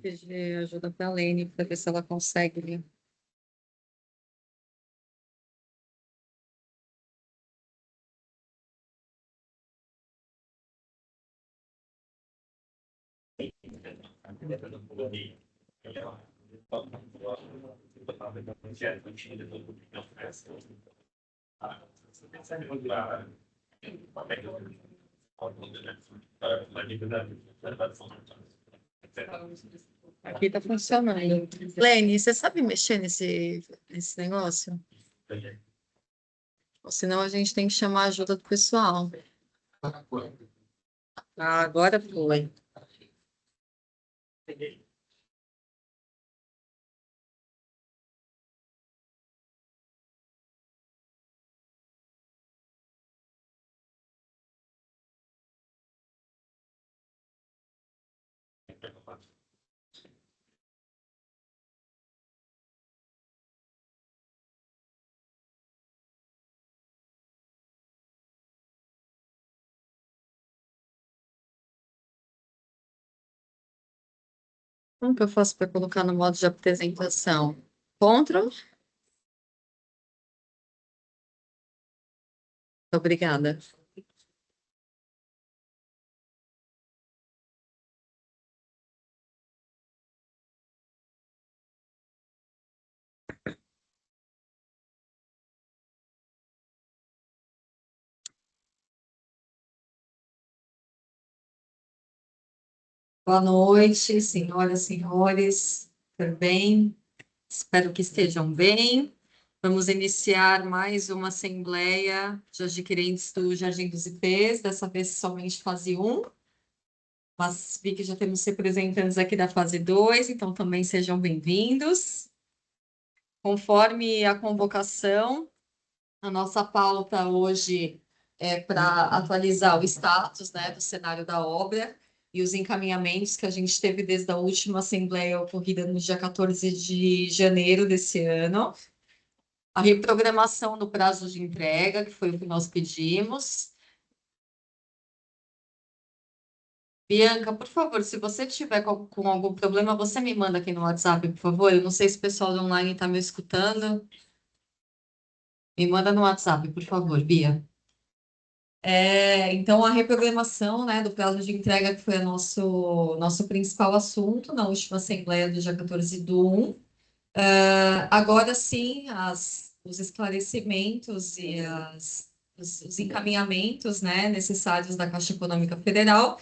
Pedir ajuda para a Lene para ver se ela consegue. Aqui está funcionando. Lene, você sabe mexer nesse negócio? Ou senão a gente tem que chamar a ajuda do pessoal. Ah, agora foi. Como que eu faço para colocar no modo de apresentação? Ctrl? Obrigada. Boa noite, senhoras e senhores. Tudo bem? Espero que estejam bem. Vamos iniciar mais uma assembleia de adquirentes do Jardim dos IPs, dessa vez somente fase 1. Mas vi que já temos representantes aqui da fase 2, então também sejam bem-vindos. Conforme a convocação, a nossa pauta hoje é para atualizar o status, né, do cenário da obra e os encaminhamentos que a gente teve desde a última assembleia ocorrida no dia 14 de janeiro desse ano. A reprogramação do prazo de entrega, que foi o que nós pedimos. Bianca, por favor, se você tiver com algum problema, você me manda aqui no WhatsApp, por favor. Eu não sei se o pessoal do online está me escutando. Me manda no WhatsApp, por favor, Bia. Então, a reprogramação, né, do prazo de entrega, que foi o nosso principal assunto na última assembleia do dia 14 do 1. Agora sim, os esclarecimentos e os encaminhamentos, né, necessários da Caixa Econômica Federal.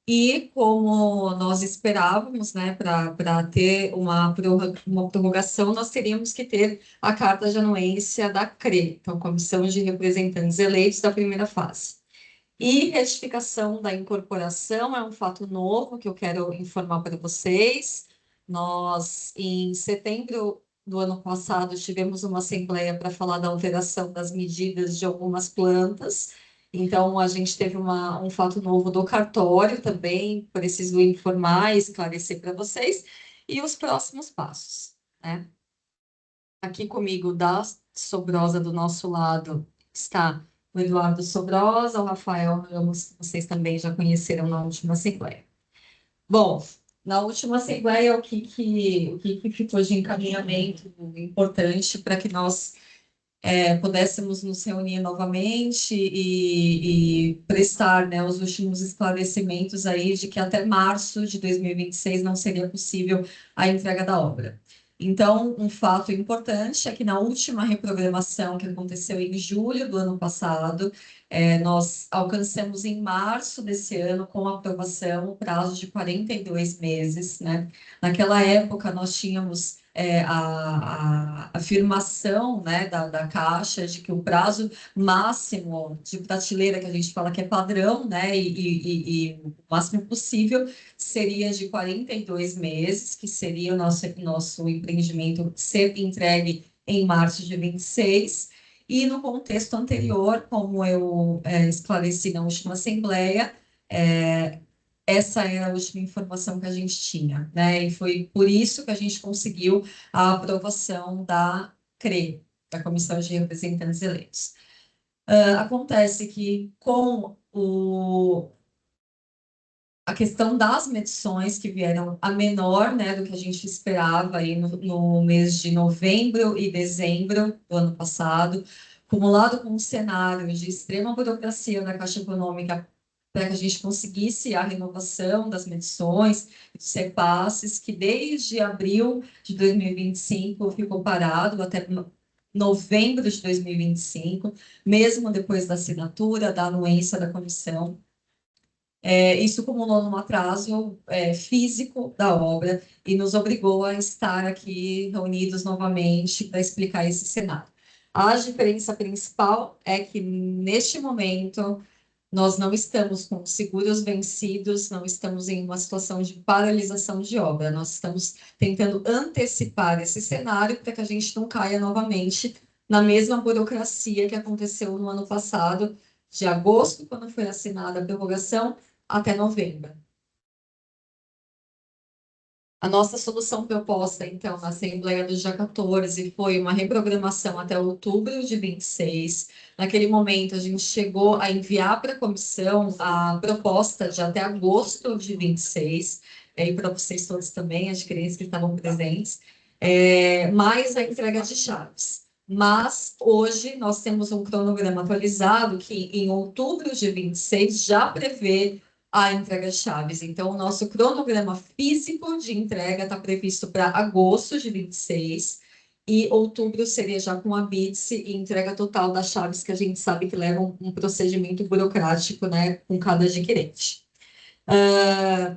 E como nós esperávamos, né, para ter uma prorrogação, nós teríamos que ter a carta de anuência da CRE, então, Comissão de Representantes Eleitos da primeira fase. E retificação da incorporação é um fato novo que eu quero informar para vocês. Nós, em setembro do ano passado, tivemos uma assembleia para falar da alteração das medidas de algumas plantas. Então, a gente teve um fato novo do cartório também, preciso informar e esclarecer para vocês. E os próximos passos, né? Aqui comigo, da Sobrosa, do nosso lado, está o Eduardo Sobrosa, o Rafael Ramos, que vocês também já conheceram na última assembleia. Bom, na última assembleia, o que ficou de encaminhamento importante para que nós pudéssemos nos reunir novamente e prestar, né, os últimos esclarecimentos aí de que até março de 2026 não seria possível a entrega da obra. Então, um fato importante é que na última reprogramação que aconteceu em julho do ano passado, nós alcançamos em março desse ano, com a aprovação, o prazo de 42 meses, né? Naquela época, nós tínhamos a afirmação, né, da Caixa de que o prazo máximo de prateleira, que a gente fala que é padrão, né, e o máximo possível, seria de 42 meses, que seria o nosso empreendimento ser entregue em março de 26. E no contexto anterior, como eu esclareci na última assembleia, essa era a última informação que a gente tinha, né? E foi por isso que a gente conseguiu a aprovação da CRE, da Comissão de Representantes Eleitos. Acontece que com a questão das medições que vieram a menor, né, do que a gente esperava aí no mês de novembro e dezembro do ano passado, acumulado com um cenário de extrema burocracia da Caixa Econômica para que a gente conseguisse a renovação das medições, dos repasses, que desde abril de 2025 ficou parado até novembro de 2025, mesmo depois da assinatura da anuência da comissão. Isso acumulou num atraso físico da obra e nos obrigou a estar aqui reunidos novamente para explicar esse cenário. A diferença principal é que, neste momento, nós não estamos com seguros vencidos, não estamos em uma situação de paralisação de obra, nós estamos tentando antecipar esse cenário para que a gente não caia novamente na mesma burocracia que aconteceu no ano passado, de agosto, quando foi assinada a prorrogação, até novembro. A nossa solução proposta, então, na Assembleia do dia 14 foi uma reprogramação até outubro de 26. Naquele momento, a gente chegou a enviar para a comissão a proposta de até agosto de 26, e para vocês todos também, adquirentes que estavam presentes, mais a entrega de chaves. Mas hoje nós temos um cronograma atualizado que em outubro de 26 já prevê a entrega de chaves. Então, o nosso cronograma físico de entrega está previsto para agosto de 26 e outubro seria já com a BITS e entrega total das chaves, que a gente sabe que leva um procedimento burocrático, né, com cada adquirente.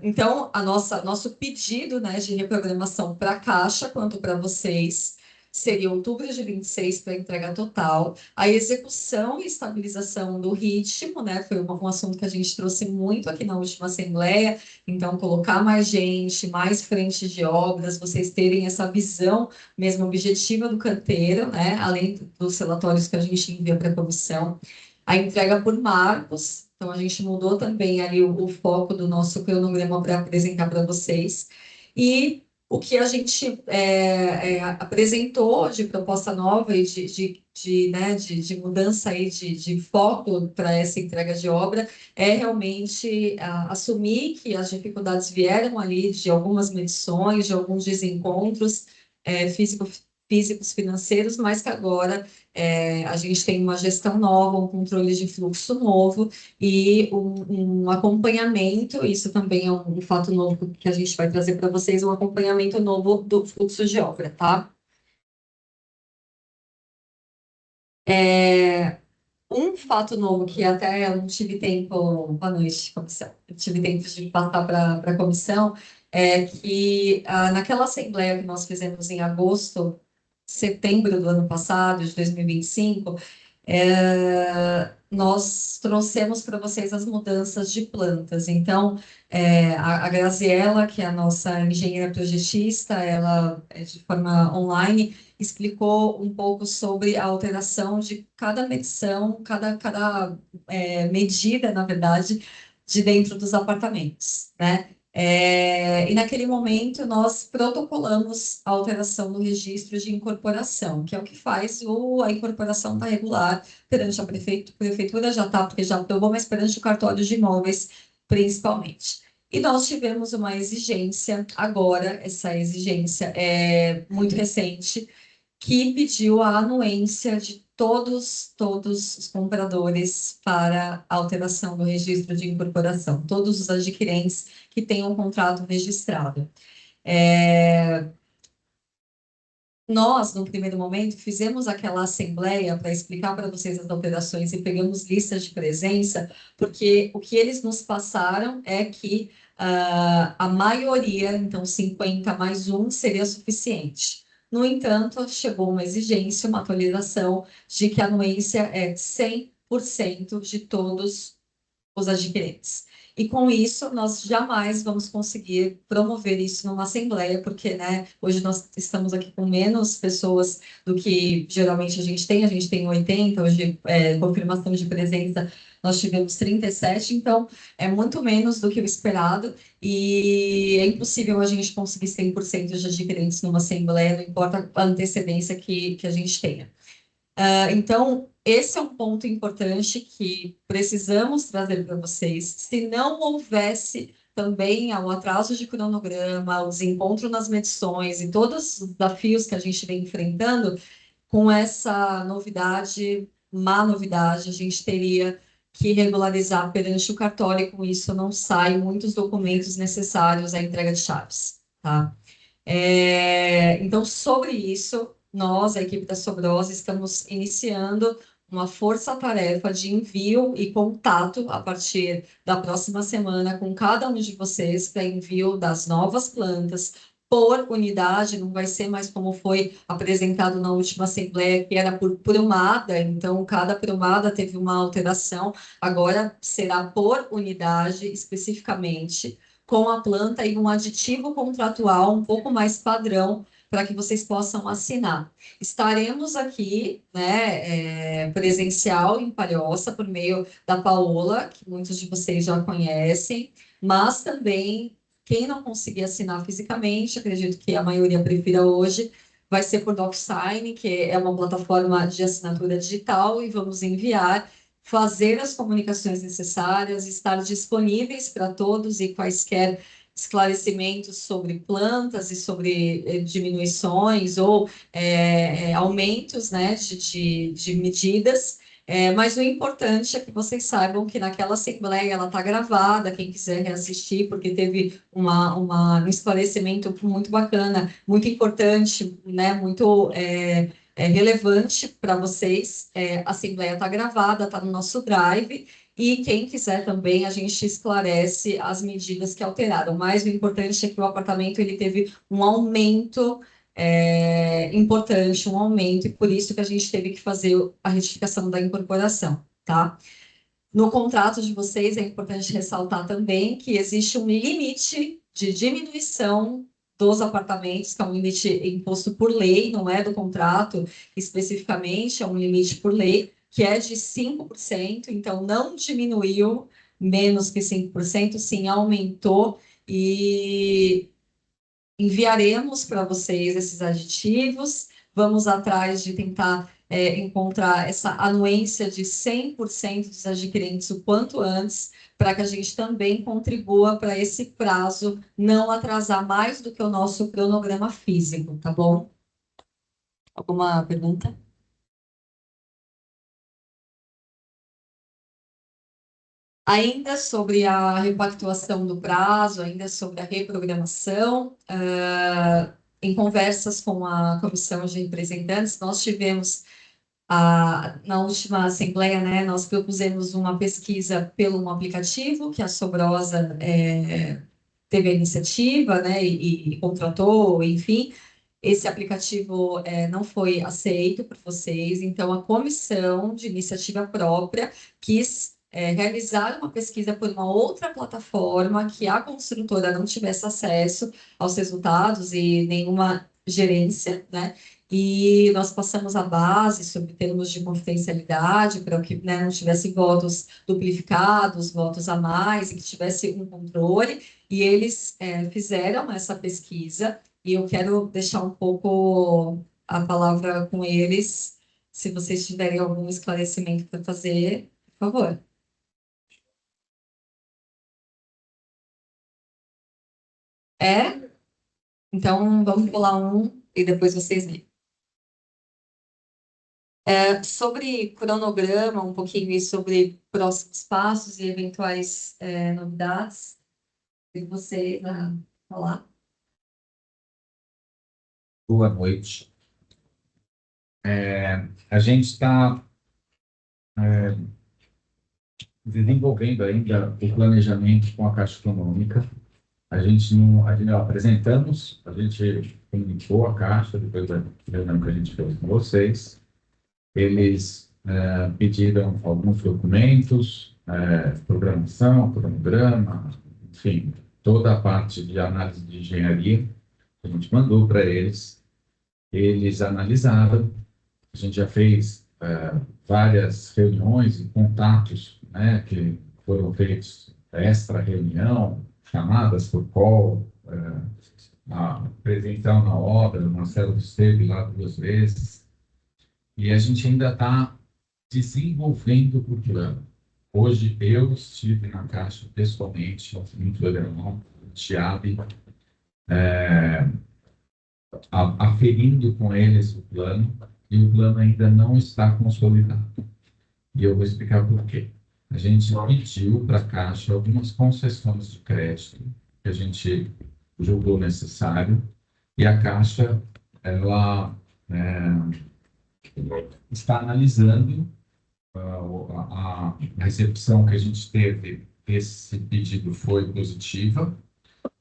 Então, nosso pedido, né, de reprogramação para a Caixa, quanto para vocês, seria outubro de 26 para entrega total. A execução e estabilização do ritmo, né, foi um assunto que a gente trouxe muito aqui na última Assembleia. Então, colocar mais gente, mais frente de obras, vocês terem essa visão mesmo objetiva do canteiro, né, além dos relatórios que a gente envia para a comissão. A entrega por marcos, então a gente mudou também ali o foco do nosso cronograma para apresentar para vocês. E o que a gente apresentou de proposta nova e de mudança aí de foco para essa entrega de obra é realmente assumir que as dificuldades vieram ali de algumas medições, de alguns desencontros físicos financeiros, mas que agora a gente tem uma gestão nova, um controle de fluxo novo e um acompanhamento, isso também é um fato novo que a gente vai trazer para vocês, um acompanhamento novo do fluxo de obra, tá? Um fato novo que até eu não tive tempo, boa noite, comissão, eu tive tempo de passar para a comissão, é que naquela assembleia que nós fizemos em agosto, setembro do ano passado, de 2025, nós trouxemos para vocês as mudanças de plantas. Então, a Graziella, que é a nossa engenheira projetista, ela, de forma online, explicou um pouco sobre a alteração de cada medição, cada medida, na verdade, de dentro dos apartamentos, né? E naquele momento nós protocolamos a alteração do registro de incorporação, que é o que faz a incorporação da regular perante a prefeitura já está, porque já aprovou, mas perante o cartório de imóveis, principalmente. E nós tivemos uma exigência agora, essa exigência é muito recente, que pediu a anuência de todos os compradores para a alteração do registro de incorporação, todos os adquirentes que tenham um contrato registrado. Nós, no primeiro momento, fizemos aquela assembleia para explicar para vocês as alterações e pegamos listas de presença, porque o que eles nos passaram é que a maioria, então 50 mais um, seria suficiente. No entanto, chegou uma exigência, uma atualização de que a anuência é 100% de todos os adquirentes. E com isso, nós jamais vamos conseguir promover isso numa assembleia, porque, né, hoje nós estamos aqui com menos pessoas do que geralmente a gente tem 80, hoje confirmação de presença nós tivemos 37, então é muito menos do que o esperado, e é impossível a gente conseguir 100% de adquirentes numa assembleia, não importa a antecedência que a gente tenha. Então, esse é um ponto importante que precisamos trazer para vocês. Se não houvesse também o atraso de cronograma, o desencontro nas medições e todos os desafios que a gente vem enfrentando, com essa novidade, má novidade, a gente teria que regularizar perante o cartório, e com isso não saem muitos documentos necessários à entrega de chaves, tá? Então, sobre isso, nós, a equipe da Sobrosa, estamos iniciando uma força-tarefa de envio e contato a partir da próxima semana com cada um de vocês para envio das novas plantas por unidade, não vai ser mais como foi apresentado na última assembleia, que era por prumada, então cada prumada teve uma alteração, agora será por unidade especificamente com a planta e um aditivo contratual um pouco mais padrão para que vocês possam assinar. Estaremos aqui, né, presencial em Palhoça, por meio da Paola, que muitos de vocês já conhecem, mas também, quem não conseguir assinar fisicamente, acredito que a maioria prefira hoje, vai ser por DocSign, que é uma plataforma de assinatura digital, e vamos enviar, fazer as comunicações necessárias, estar disponíveis para todos e quaisquer esclarecimentos sobre plantas e sobre diminuições ou aumentos, né, de medidas. Mas o importante é que vocês saibam que naquela assembleia ela está gravada, quem quiser reassistir, porque teve um esclarecimento muito bacana, muito importante, né, muito relevante para vocês. A assembleia está gravada, está no nosso drive, e quem quiser também, a gente esclarece as medidas que alteraram. Mas o importante é que o apartamento ele teve um aumento importante, um aumento, e por isso que a gente teve que fazer a retificação da incorporação, tá? No contrato de vocês, é importante ressaltar também que existe um limite de diminuição dos apartamentos, que é um limite imposto por lei, não é do contrato especificamente, é um limite por lei, que é de 5%, então não diminuiu menos que 5%, sim, aumentou, e enviaremos para vocês esses aditivos, vamos atrás de tentar encontrar essa anuência de 100% dos adquirentes o quanto antes, para que a gente também contribua para esse prazo não atrasar mais do que o nosso cronograma físico, tá bom? Alguma pergunta? Ainda sobre a repactuação do prazo, ainda sobre a reprogramação, em conversas com a comissão de representantes, nós tivemos, na última assembleia, né, nós propusemos uma pesquisa pelo um aplicativo, que a Sobrosa teve a iniciativa, né, e contratou, enfim. Esse aplicativo não foi aceito por vocês, então a comissão de iniciativa própria quis realizar uma pesquisa por uma outra plataforma que a construtora não tivesse acesso aos resultados e nenhuma gerência, né? E nós passamos a base sobre termos de confidencialidade para que, né, não tivesse votos duplicados, votos a mais, e que tivesse um controle. E eles fizeram essa pesquisa, e eu quero deixar um pouco a palavra com eles, se vocês tiverem algum esclarecimento para fazer, por favor. É? Então, vamos pular um e depois vocês veem. Sobre cronograma, um pouquinho e sobre próximos passos e eventuais novidades, que você vai falar. Boa noite. A gente está desenvolvendo ainda o planejamento com a Caixa Econômica. A gente apresentamos, a gente comunicou a Caixa, depois da reunião que a gente fez com vocês. Eles pediram alguns documentos, programação, cronograma, enfim, toda a parte de análise de engenharia que a gente mandou para eles. Eles analisaram. A gente já fez várias reuniões e contatos, né, que foram feitos extra reunião, chamadas por call, a presença na obra, o Marcelo esteve lá 2 vezes, e a gente ainda está desenvolvendo o plano. Hoje eu estive na Caixa pessoalmente, em Florianópolis, Chiabi, aferindo com eles o plano, e o plano ainda não está consolidado. E eu vou explicar por quê. A gente pediu para a Caixa algumas concessões de crédito que a gente julgou necessário, e a Caixa ela está analisando a recepção que a gente teve. Esse pedido foi positiva,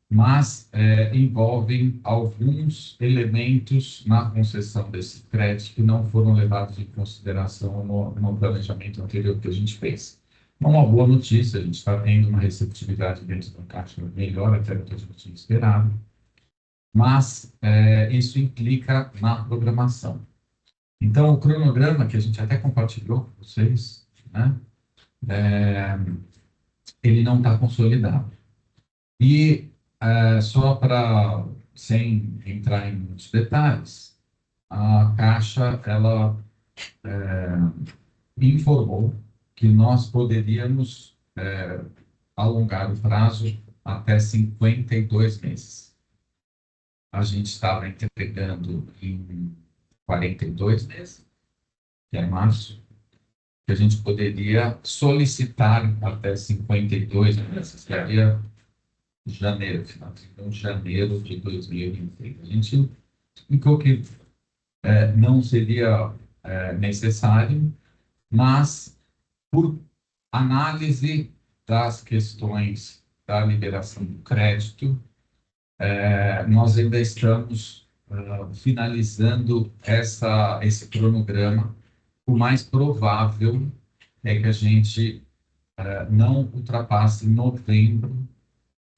mas envolvem alguns elementos na concessão desse crédito que não foram levados em consideração no planejamento anterior que a gente fez. Uma boa notícia, a gente está tendo uma receptividade dentro da Caixa melhor até do que a gente tinha esperado, mas isso implica na programação. Então, o cronograma, que a gente até compartilhou com vocês, né, ele não está consolidado. E só para, sem entrar em muitos detalhes, a Caixa, ela informou que nós poderíamos alongar o prazo até 52 meses. A gente estava entregando em 42 meses, que é março, que a gente poderia solicitar até 52 meses, que seria janeiro, final de janeiro de 2023. A gente explicou que não seria necessário, mas por análise das questões da liberação do crédito, nós ainda estamos finalizando esse cronograma. O mais provável é que a gente não ultrapasse novembro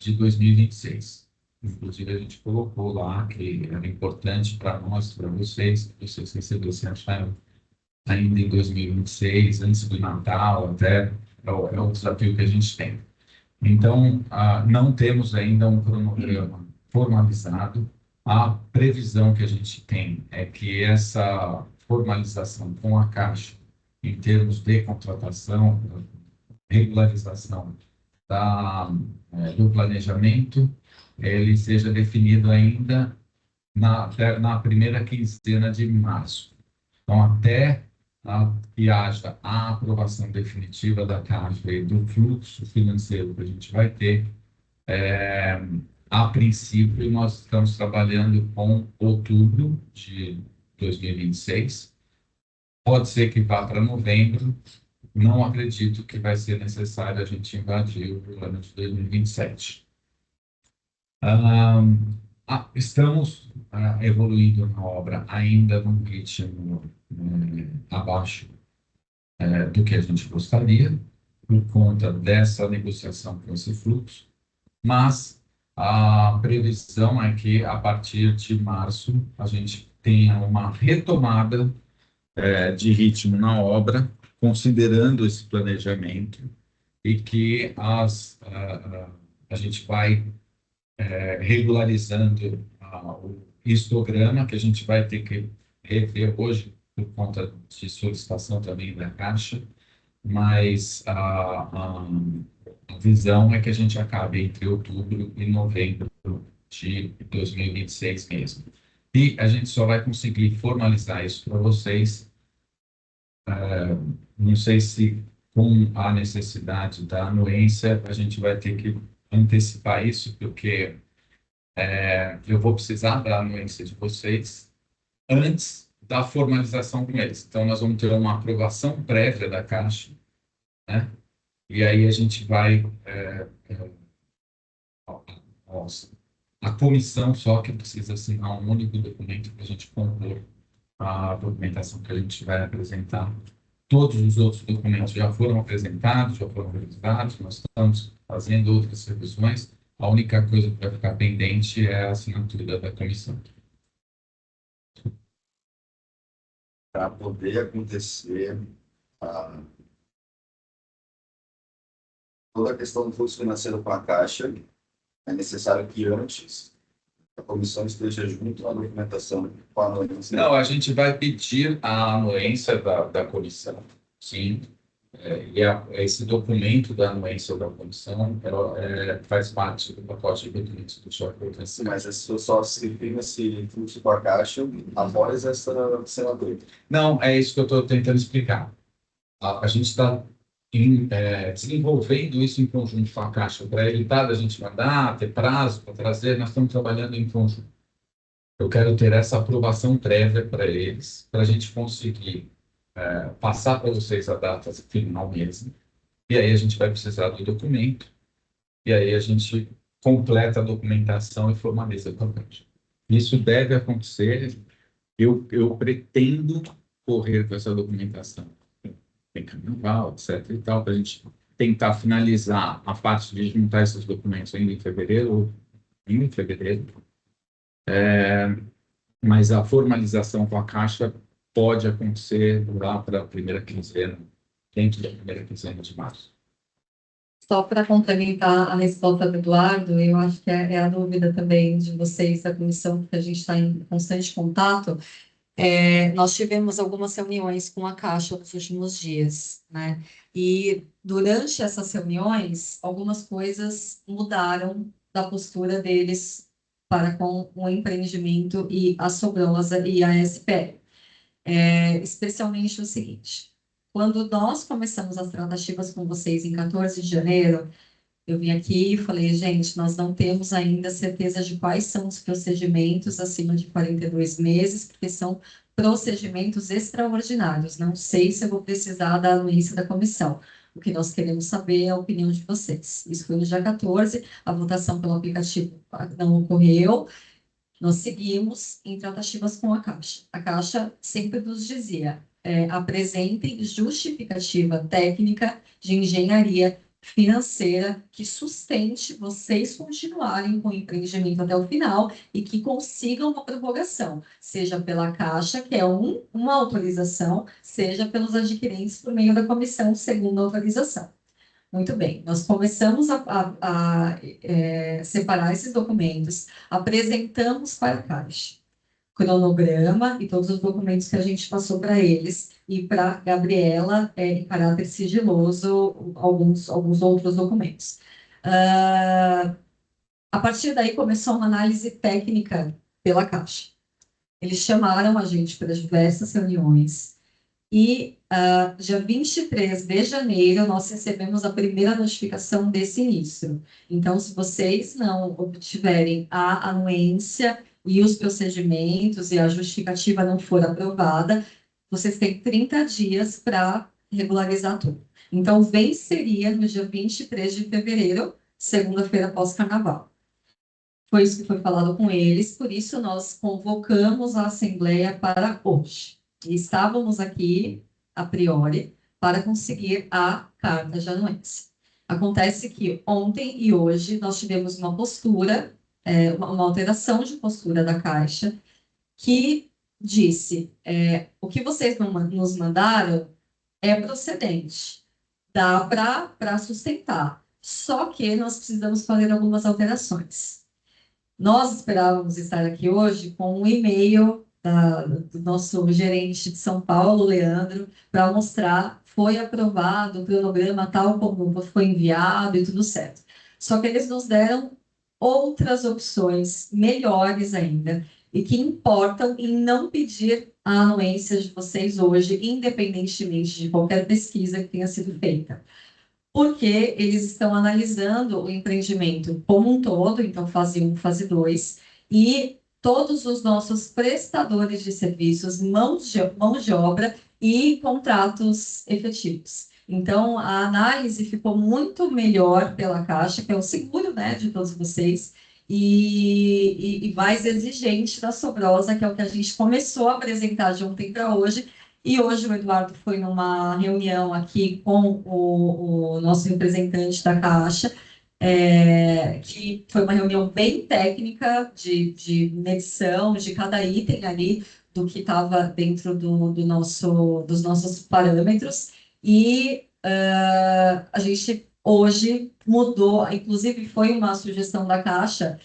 de 2026. Inclusive, a gente colocou lá que era importante para nós, para vocês, que vocês recebessem a chave ainda em 2026, antes do Natal, até é o desafio que a gente tem. Então, não temos ainda um cronograma formalizado. A previsão que a gente tem é que essa formalização com a Caixa, em termos de contratação, regularização do planejamento, ele seja definido ainda na primeira quinzena de março. Então, até que haja a aprovação definitiva da Caixa e do fluxo financeiro que a gente vai ter, a princípio, nós estamos trabalhando com outubro de 2026. Pode ser que vá para novembro. Não acredito que vai ser necessário a gente invadir o ano de 2027. Estamos evoluindo na obra ainda num ritmo abaixo do que a gente gostaria, por conta dessa negociação com esse fluxo, mas a previsão é que a partir de março a gente tenha uma retomada de ritmo na obra, considerando esse planejamento, e que a gente vai regularizando o histograma, que a gente vai ter que rever hoje, por conta de solicitação também da Caixa, mas a visão é que a gente acabe entre outubro e novembro de 2026 mesmo. E a gente só vai conseguir formalizar isso para vocês, não sei se com a necessidade da anuência, a gente vai ter que antecipar isso, porque eu vou precisar da anuência de vocês antes da formalização com eles. Então, nós vamos ter uma aprovação prévia da Caixa, né? E aí a gente vai... a comissão só que precisa assinar um único documento para a gente compor a documentação que a gente vai apresentar. Todos os outros documentos já foram apresentados, já foram revisados, nós estamos fazendo outras revisões. A única coisa que vai ficar pendente é a assinatura da comissão. para poder acontecer a, toda a questão do fluxo financeiro com a Caixa, é necessário que antes a comissão esteja junto à documentação com a anuência. Não, a gente vai pedir a anuência da comissão, sim. Esse documento da anuência da comissão faz parte do pacote de documentos do senhor. Sim, mas só se firma esse fluxo com a Caixa após essa assinatura. Não, é isso que eu estou tentando explicar. A gente está desenvolvendo isso em conjunto com a Caixa para evitar da gente mandar, ter prazo para trazer. Nós estamos trabalhando em conjunto. Eu quero ter essa aprovação prévia para eles, para a gente conseguir passar para vocês a data final mesmo. E aí a gente vai precisar do documento. E aí a gente completa a documentação e formaliza com a Caixa. Isso deve acontecer. Eu pretendo correr com essa documentação. Tem carnaval, etc. e tal, para a gente tentar finalizar a parte de juntar esses documentos ainda em fevereiro. Mas a formalização com a Caixa pode acontecer lá para a primeira quinzena, dentro da primeira quinzena de março. Só para complementar a resposta do Eduardo, eu acho que é a dúvida também de vocês da comissão, porque a gente está em constante contato. Nós tivemos algumas reuniões com a Caixa nos últimos dias, né? E durante essas reuniões, algumas coisas mudaram da postura deles para com o empreendimento e a Sobrosa e a SPE. Especialmente o seguinte: quando nós começamos as tratativas com vocês em 14 de janeiro, eu vim aqui e falei, gente, nós não temos ainda certeza de quais são os procedimentos acima de 42 meses, porque são procedimentos extraordinários. Não sei se eu vou precisar da anuência da comissão. O que nós queremos saber é a opinião de vocês. Isso foi no dia 14, a votação pelo aplicativo não ocorreu. Nós seguimos em tratativas com a Caixa. A Caixa sempre nos dizia, apresentem justificativa técnica de engenharia financeira que sustente vocês continuarem com o empreendimento até o final e que consigam uma prorrogação, seja pela Caixa, que é uma autorização, seja pelos adquirentes por meio da comissão, segunda autorização. Muito bem, nós começamos a separar esses documentos, apresentamos para a Caixa, cronograma e todos os documentos que a gente passou para eles, e para a Gabriela, em caráter sigiloso, alguns outros documentos. A partir daí começou uma análise técnica pela Caixa. Eles chamaram a gente para diversas reuniões, e dia 23 de janeiro, nós recebemos a primeira notificação desse início. Então, se vocês não obtiverem a anuência e os procedimentos e a justificativa não for aprovada, vocês têm 30 dias para regularizar tudo. Então, venceria no dia 23 de fevereiro, segunda-feira pós-carnaval. Foi isso que foi falado com eles, por isso nós convocamos a Assembleia para hoje. E estávamos aqui, a priori, para conseguir a carta de anuência. Acontece que ontem e hoje nós tivemos uma postura, uma alteração de postura da Caixa, que disse, o que vocês nos mandaram é procedente, dá para sustentar, só que nós precisamos fazer algumas alterações. Nós esperávamos estar aqui hoje com um e-mail do nosso gerente de São Paulo, Leandro, para mostrar, foi aprovado o cronograma tal como foi enviado e tudo certo. Só que eles nos deram outras opções melhores ainda e que importam em não pedir a anuência de vocês hoje, independentemente de qualquer pesquisa que tenha sido feita. Porque eles estão analisando o empreendimento como um todo, então fase 1, fase 2, e todos os nossos prestadores de serviços, mãos de obra e contratos efetivos. Então, a análise ficou muito melhor pela Caixa, que é o seguro, né, de todos vocês, e mais exigente da Sobrosa, que é o que a gente começou a apresentar de ontem para hoje. E hoje o Eduardo foi numa reunião aqui com o nosso representante da Caixa, que foi uma reunião bem técnica de medição de cada item ali do que estava dentro dos nossos parâmetros. E a gente hoje mudou, inclusive foi uma sugestão da Caixa,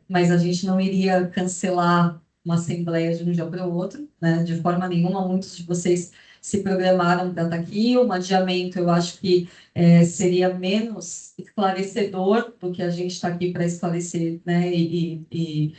mas a gente não iria cancelar uma assembleia de um dia para o outro, né, de forma nenhuma. Muitos de vocês se programaram para estar aqui. Um adiamento, eu acho que seria menos esclarecedor do que a gente está aqui para esclarecer, né, e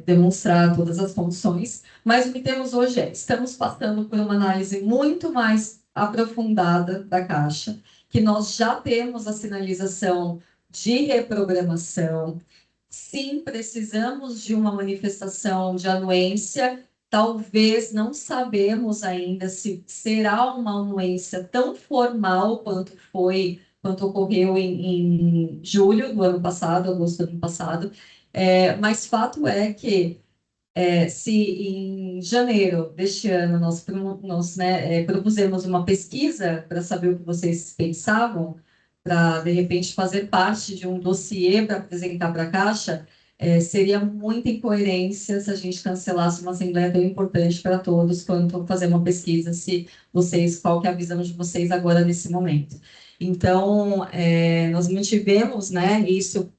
demonstrar todas as condições. Mas o que temos hoje estamos passando por uma análise muito mais aprofundada da Caixa, que nós já temos a sinalização de reprogramação. Sim, precisamos de uma manifestação de anuência. Talvez não sabemos ainda se será uma anuência tão formal quanto ocorreu em julho do ano passado, agosto do ano passado. Mas fato é que se em janeiro deste ano nós propusemos uma pesquisa para saber o que vocês pensavam, para, de repente, fazer parte de um dossiê para apresentar para a Caixa, seria muita incoerência se a gente cancelasse uma assembleia tão importante para todos quanto fazer uma pesquisa, qual que é a visão de vocês agora nesse momento. Então, nós mantivemos, né, isso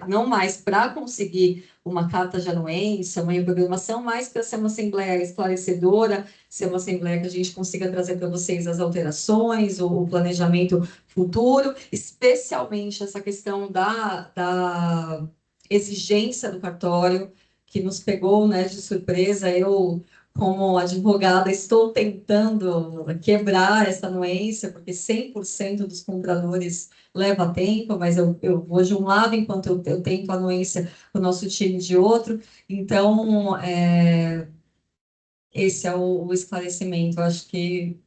não mais para conseguir uma carta de anuência, uma reprogramação, mas para ser uma assembleia esclarecedora, ser uma assembleia que a gente consiga trazer para vocês as alterações, o planejamento futuro, especialmente essa questão da exigência do cartório, que nos pegou, né, de surpresa. Eu, como advogada, estou tentando quebrar essa anuência, porque 100% dos compradores leva tempo, mas eu vou de um lado enquanto eu tento a anuência o nosso time de outro. Então, esse é o esclarecimento, eu acho que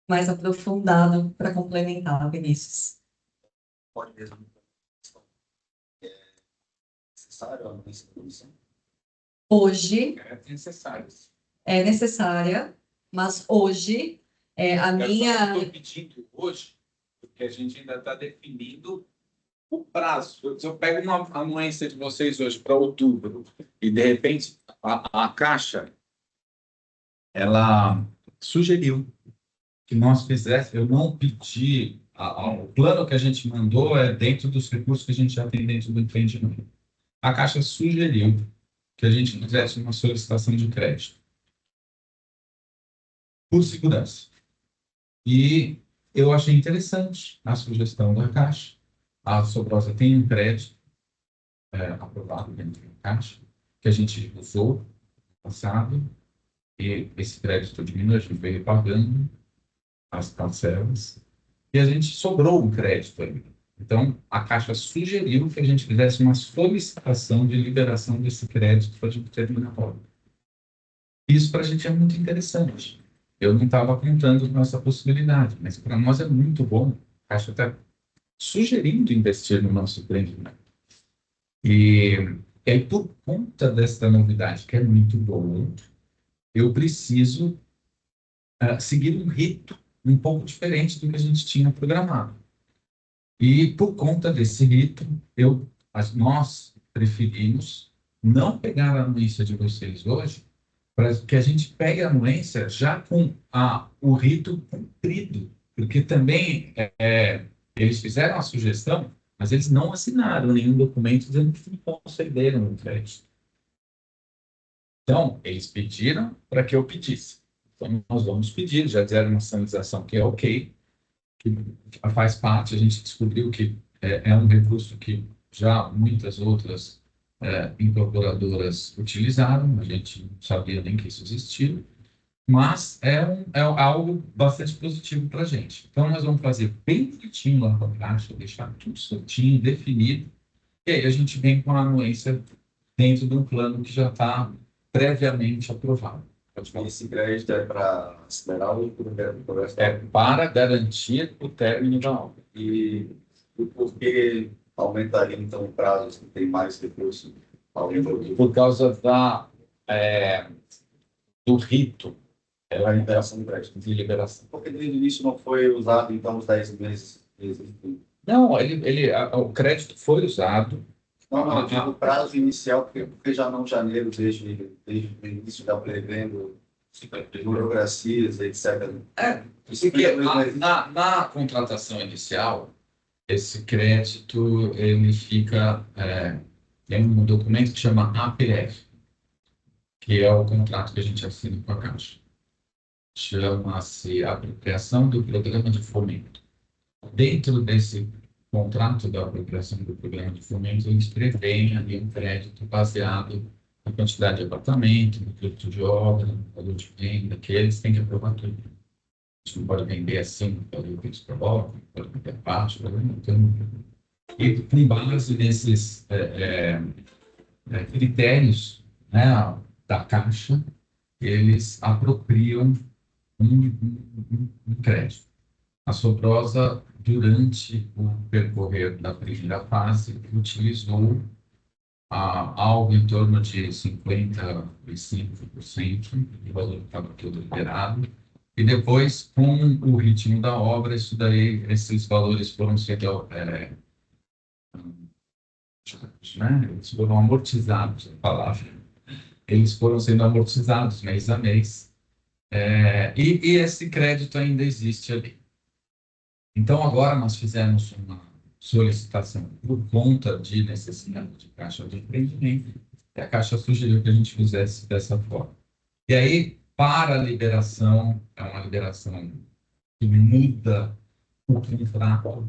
mais aprofundado para complementar, Vinícius. Pode mesmo. É necessário a anuência da comissão? Hoje É necessário. é necessária, mas hoje a minha... Eu estou pedindo hoje, porque a gente ainda está definindo o prazo. Se eu pego uma anuência de vocês hoje para outubro e, de repente, a Caixa ela sugeriu que nós fizéssemos, eu não pedi, o plano que a gente mandou é dentro dos recursos que a gente já tem dentro do empreendimento. A Caixa sugeriu que a gente fizesse uma solicitação de crédito por segurança. E eu achei interessante a sugestão da Caixa. A Sobrosa tem um crédito aprovado dentro da Caixa, que a gente usou no passado, e esse crédito diminuiu, a gente veio pagando as parcelas, e a gente sobrou um crédito ainda. Então, a Caixa sugeriu que a gente fizesse uma solicitação de liberação desse crédito para a gente terminar a obra. Isso para a gente é muito interessante. Eu não estava contando com essa possibilidade, mas para nós é muito bom. A Caixa está sugerindo investir no nosso empreendimento. E aí, por conta dessa novidade, que é muito boa, eu preciso seguir um rito um pouco diferente do que a gente tinha programado. E por conta desse rito, nós preferimos não pegar a anuência de vocês hoje, para que a gente pegue a anuência já com o rito cumprido, porque também eles fizeram a sugestão, mas eles não assinaram nenhum documento dizendo que não concederam o crédito. Então, eles pediram para que eu pedisse. Então, nós vamos pedir, já fizeram uma sinalização que é ok, que faz parte, a gente descobriu que é um recurso que já muitas outras incorporadoras utilizaram, a gente não sabia nem que isso existia, mas é algo bastante positivo para a gente. Então, nós vamos fazer bem direitinho lá para a Caixa, deixar tudo certinho, definido, e aí a gente vem com a anuência dentro de um plano que já está previamente aprovado. E esse crédito é para acelerar o progresso? É para garantir o término da obra. E por que aumentaria, então, o prazo que tem mais recurso? Por causa do rito A liberação do crédito. de liberação. Porque desde o início não foi usado, então, os 10 meses Não, o crédito foi usado. Não, eu digo o prazo inicial, porque já não janeiro, desde o início da prevendo burocracias, etc. Porque na contratação inicial, esse crédito, ele fica, tem um documento que chama APF, que é o contrato que a gente assina com a Caixa. Chama-se Apropriação do Programa de Fomento. Dentro desse contrato da apropriação do Programa de Fomento, eles prevêem ali um crédito baseado na quantidade de apartamento, no custo de obra, no valor de venda, que eles têm que aprovar tudo. A gente não pode vender assim, pode vender de prova, pode vender parte, pode vender tudo. E com base nesses critérios, né, da Caixa, eles apropriam um crédito. A Soprosa, durante o percorrer da primeira fase, utilizou algo em torno de 55% do valor que estava todo liberado. E depois, com o ritmo da obra, esses valores foram sendo eles foram amortizados, a palavra. Eles foram sendo amortizados mês a mês. E esse crédito ainda existe ali. Então, agora nós fizemos uma solicitação por conta de necessidade de caixa de empreendimento, e a Caixa sugeriu que a gente fizesse dessa forma. E aí, para a liberação, é uma liberação que muda o contrato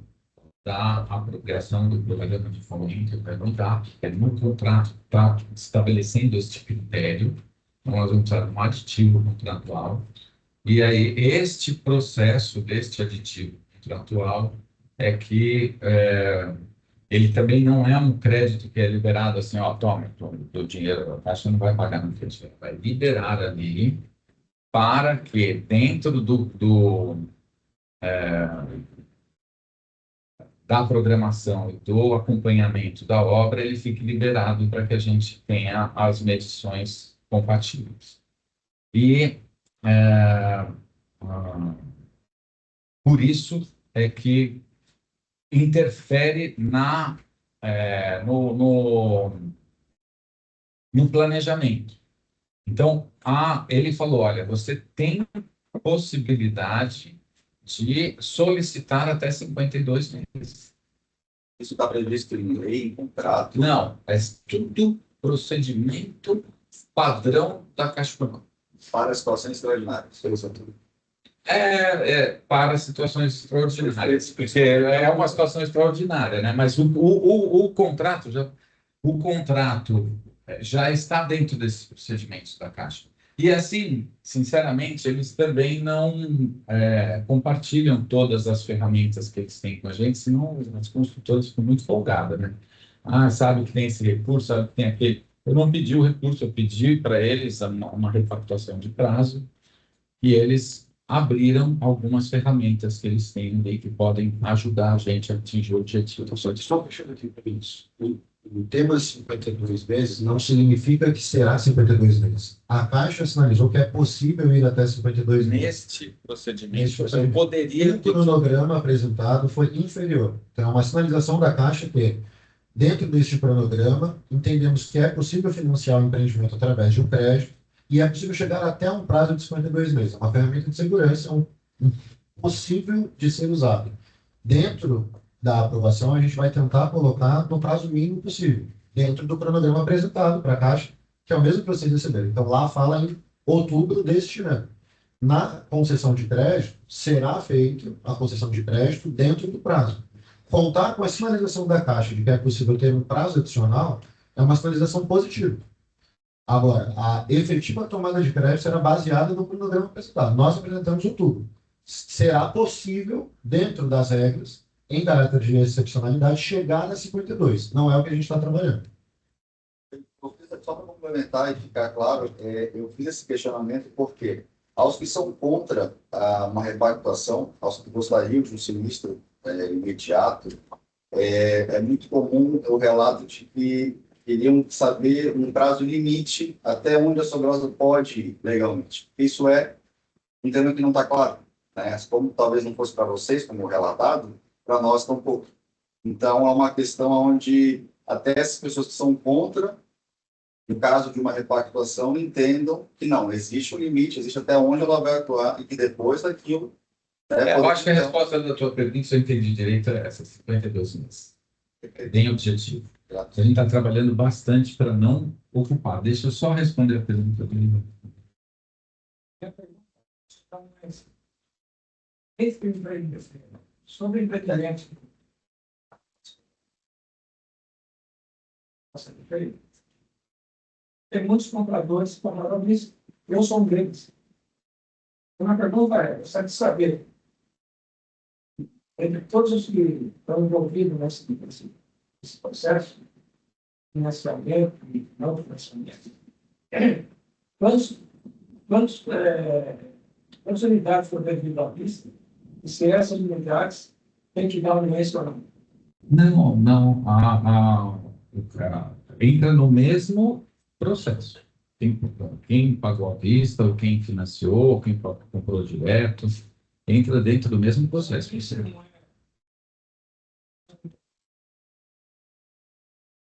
da apropriação do programa de fomento, vai mudar, porque no contrato está estabelecendo este critério, então nós vamos usar um aditivo contratual, e aí este processo deste aditivo contratual é que ele também não é um crédito que é liberado assim, ó, toma o dinheiro, a Caixa não vai pagar no crédito, vai liberar ali para que dentro da programação e do acompanhamento da obra, ele fique liberado para que a gente tenha as medições compatíveis. E por isso é que interfere no planejamento. Então, ele falou, olha, você tem possibilidade de solicitar até 52 meses. Isso está previsto em lei, em contrato? Não, é tudo procedimento padrão da Caixa Econômica. Para situações extraordinárias, tudo. Para situações extraordinárias, porque é uma situação extraordinária, né? Mas o contrato já está dentro desses procedimentos da Caixa. E assim, sinceramente, eles também não compartilham todas as ferramentas que eles têm com a gente, senão as consultoras ficam muito folgadas, né? Sabe que tem esse recurso, sabe que tem aquele. Eu não pedi o recurso, eu pedi para eles uma repactuação de prazo, e eles abriram algumas ferramentas que eles têm ali que podem ajudar a gente a atingir o objetivo. Só fechando aqui para isso. O tema 52 meses não significa que será 52 meses. A Caixa sinalizou que é possível ir até 52 meses. Neste procedimento, você poderia... O cronograma apresentado foi inferior. Então, uma sinalização da Caixa que, dentro deste cronograma, entendemos que é possível financiar o empreendimento através de um crédito e é possível chegar até um prazo de 52 meses. É uma ferramenta de segurança possível de ser usada. Dentro da aprovação, a gente vai tentar colocar no prazo mínimo possível, dentro do cronograma apresentado para a Caixa, que é o mesmo que vocês receberam. Então, lá fala em outubro deste ano. Na concessão de crédito, será feita a concessão de crédito dentro do prazo. Contar com a sinalização da Caixa de que é possível ter um prazo adicional é uma sinalização positiva. Agora, a efetiva tomada de crédito será baseada no cronograma apresentado. Nós apresentamos outubro. Será possível, dentro das regras, em caráter de excepcionalidade, chegar a 52. Não é o que a gente está trabalhando. Só para complementar e ficar claro, eu fiz esse questionamento porque, aos que são contra uma repactuação, aos que gostariam de um sinistro imediato, é muito comum o relato de que queriam saber um prazo limite até onde a Soprosa pode ir legalmente. Isso um tema que não está claro, né? Como talvez não fosse para vocês, como relatado, para nós tampouco. Então, é uma questão onde até as pessoas que são contra, no caso de uma repactuação, entendam que não, existe um limite, existe até onde ela vai atuar e que depois daquilo... Eu acho que a resposta da tua pergunta, se eu entendi direito, é essa, 52 meses. Bem objetivo. A gente está trabalhando bastante para não ocupar. Deixa eu só responder a pergunta do Lino. Sobre empreendimento. Tem muitos compradores que falaram isso. Eu sou um deles. Uma pergunta é, eu gostaria de saber, entre todos os que estão envolvidos nesse processo, financiamento e não financiamento, quantas unidades foram devidas à vista e se essas unidades têm que dar anuência ou não? Não. Entra no mesmo processo. Quem pagou à vista, ou quem financiou, ou quem comprou direto, entra dentro do mesmo processo.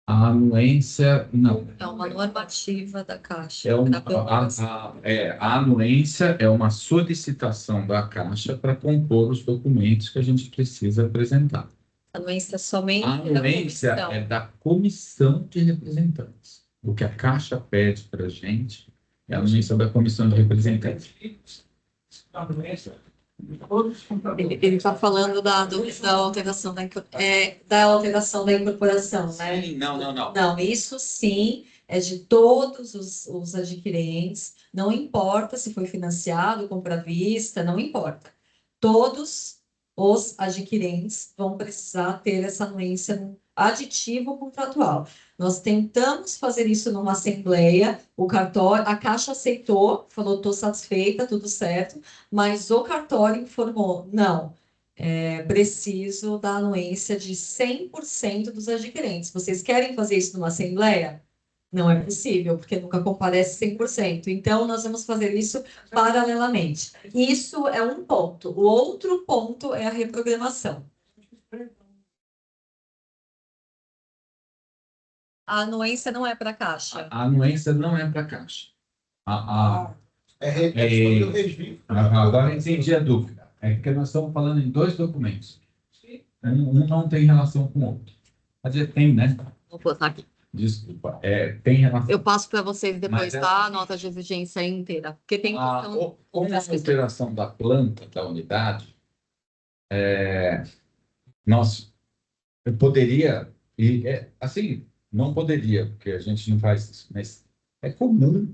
A anuência, não. É uma normativa da Caixa. A anuência é uma solicitação da Caixa para compor os documentos que a gente precisa apresentar. A anuência somente A anuência é da comissão de representantes. O que a Caixa pede para a gente é a anuência da comissão de representantes. Ele está falando da alteração da alteração da incorporação, né? Sim, não. Não, isso sim é de todos os adquirentes, não importa se foi financiado, compra à vista, não importa. Todos os adquirentes vão precisar ter essa anuência no aditivo contratual. Nós tentamos fazer isso numa assembleia, o cartório, a Caixa aceitou, falou, estou satisfeita, tudo certo, mas o cartório informou, não, preciso da anuência de 100% dos adquirentes. Vocês querem fazer isso numa assembleia? Não é possível, porque nunca comparece 100%. Então, nós vamos fazer isso paralelamente. Isso é um ponto. O outro ponto é a reprogramação. A anuência não é para a Caixa. A anuência não é para a Caixa. Agora entendi a dúvida. É porque nós estamos falando em dois documentos. Um não tem relação com o outro. Quer dizer, tem, né? Vou botar aqui. Desculpa. Tem relação. Eu passo para vocês depois, Mas tá? A nota de exigência inteira. Porque tem com a alteração da planta da unidade, eu poderia, assim, não poderia, porque a gente não faz isso, mas é comum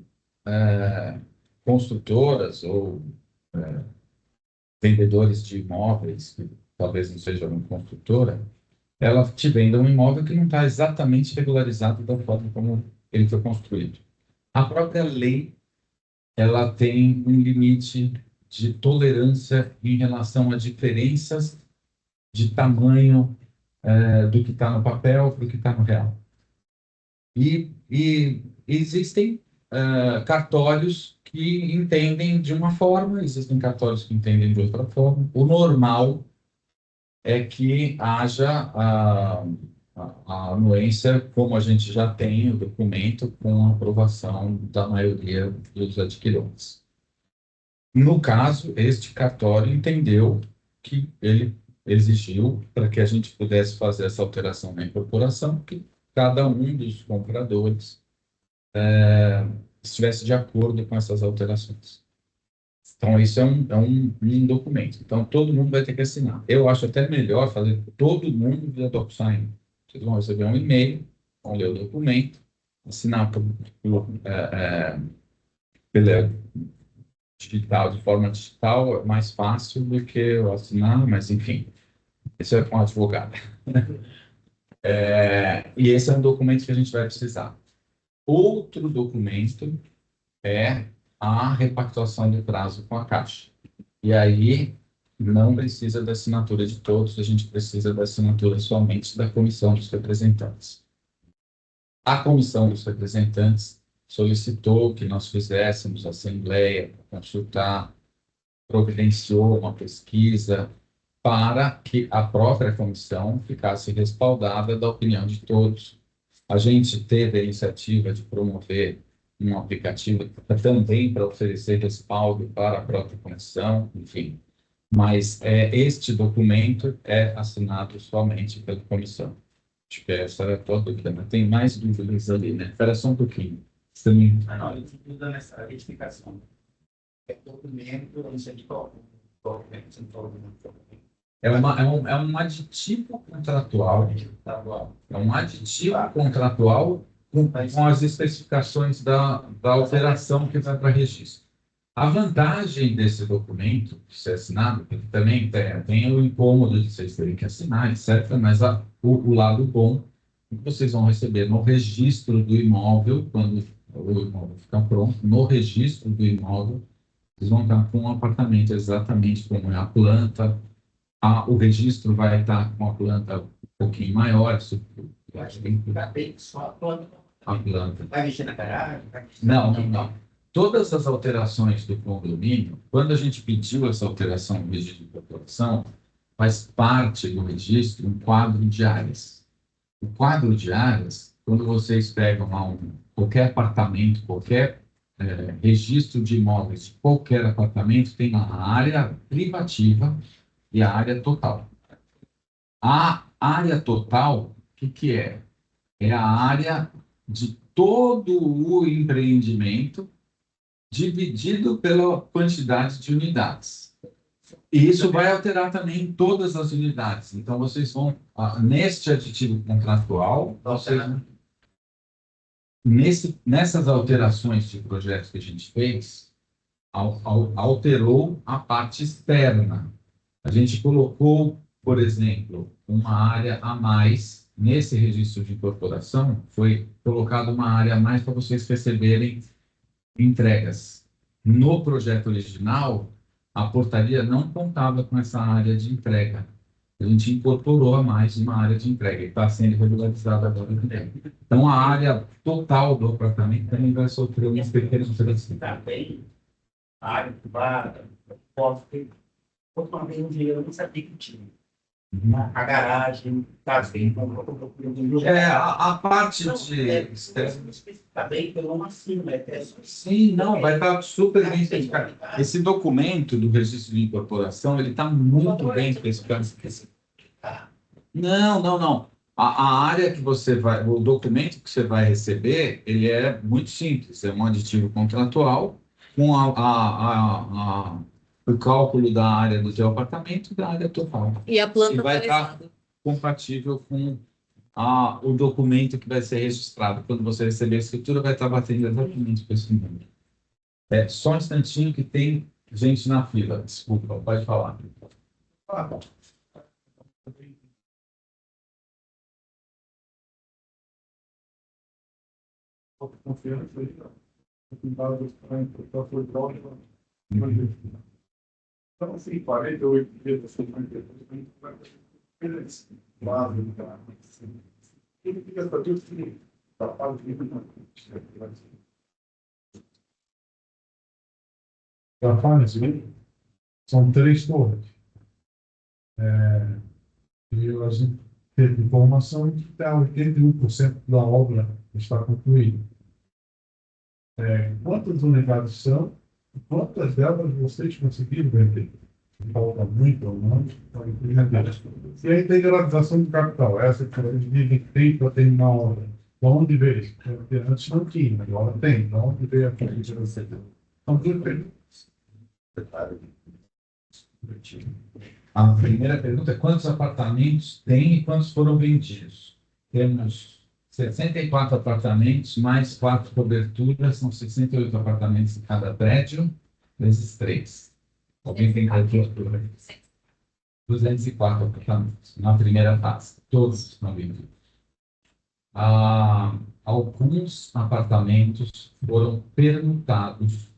construtoras ou vendedores de imóveis, que talvez não sejam uma construtora, ela te venda um imóvel que não está exatamente regularizado da forma como ele foi construído. A própria lei, ela tem um limite de tolerância em relação a diferenças de tamanho do que está no papel para o que está no real. E existem cartórios que entendem de uma forma, existem cartórios que entendem de outra forma. O normal é que haja a anuência, como a gente já tem o documento, com a aprovação da maioria dos adquirentes. No caso, este cartório entendeu que ele exigiu, para que a gente pudesse fazer essa alteração na incorporação, que cada um dos compradores estivesse de acordo com essas alterações. Então, isso é um documento. Então, todo mundo vai ter que assinar. Eu acho até melhor fazer todo mundo via DocuSign. Vocês vão receber um e-mail, vão ler o documento, assinar pela digital, de forma digital, é mais fácil do que eu assinar, mas, enfim, isso é com o advogado. E esse é um documento que a gente vai precisar. Outro documento é a repactuação do prazo com a Caixa. E aí, não precisa da assinatura de todos, a gente precisa da assinatura somente da Comissão dos Representantes. A Comissão dos Representantes solicitou que nós fizéssemos assembleia para consultar, providenciou uma pesquisa para que a própria comissão ficasse respaldada da opinião de todos. A gente teve a iniciativa de promover um aplicativo também para oferecer respaldo para a própria comissão, enfim. Mas este documento é assinado somente pela comissão. Acho que essa era a tua dúvida, né? Tem mais dúvidas ali, né? Espera só um pouquinho. Também. Não, eu estou dando essa retificação. É documento, não sei de qual documento, não estou É um aditivo contratual. É um aditivo contratual com as especificações da operação que vai para registro. A vantagem desse documento, de ser assinado, porque também tem o incômodo de vocês terem que assinar, etc., mas o lado bom é que vocês vão receber no registro do imóvel, quando o imóvel ficar pronto, no registro do imóvel, vocês vão estar com um apartamento exatamente como é a planta. O registro vai estar com a planta um pouquinho maior. Eu acho que tem que ficar bem só a planta. A planta. Vai mexer na garagem? Não. Todas as alterações do condomínio, quando a gente pediu essa alteração no registro de população, faz parte do registro um quadro de áreas. O quadro de áreas, quando vocês pegam lá qualquer apartamento, qualquer registro de imóveis, de qualquer apartamento, tem lá a área privativa e a área total. A área total, o que é? É a área de todo o empreendimento dividido pela quantidade de unidades. E isso vai alterar também todas as unidades. Então, vocês vão, neste aditivo contratual, nessas alterações de projetos que a gente fez, alterou a parte externa. A gente colocou, por exemplo, uma área a mais nesse registro de incorporação, foi colocada uma área a mais para vocês receberem entregas. No projeto original, a portaria não contava com essa área de entrega. A gente incorporou a mais uma área de entrega e está sendo regularizada agora também. Então, a área total do apartamento também vai sofrer uma pequena alteração. Está bem, a área privada, pode ter. Quanto uma vez um dinheiro, eu não sabia que tinha. A garagem, está bem. A parte de... Está bem, pelo menos assim, né? Sim, não, vai estar super bem especificado. Esse documento do registro de incorporação, ele está muito bem especificado. Não. A área que você vai, o documento que você vai receber, ele é muito simples. É um aditivo contratual com o cálculo da área do seu apartamento e da área total. E a planta E vai estar atualizada. compatível com o documento que vai ser registrado. Quando você receber a escritura, vai estar batendo exatamente com esse número. Só um instantinho que tem gente na fila. Desculpa, pode falar. Confiança aí, então, assim, 48 dias, assim, beleza. Ele fica para tudo que está fazendo. Da fase, são 3 torres. E a gente teve informação de que 81% da obra está concluída. Quantas unidades são? Quantas delas vocês conseguiram vender? Falta muito ou não? E a integralização do capital, essa que eles dizem que tem para terminar a obra. De onde veio? Porque antes não tinha, agora tem. De onde veio a integralização? Então, tudo bem. A primeira pergunta é quantos apartamentos tem e quantos foram vendidos? Temos 64 apartamentos, mais 4 coberturas, são 68 apartamentos em cada prédio, vezes 3. Alguém tem cobertura? 204 apartamentos na primeira fase, todos estão vendidos. Alguns apartamentos foram permutados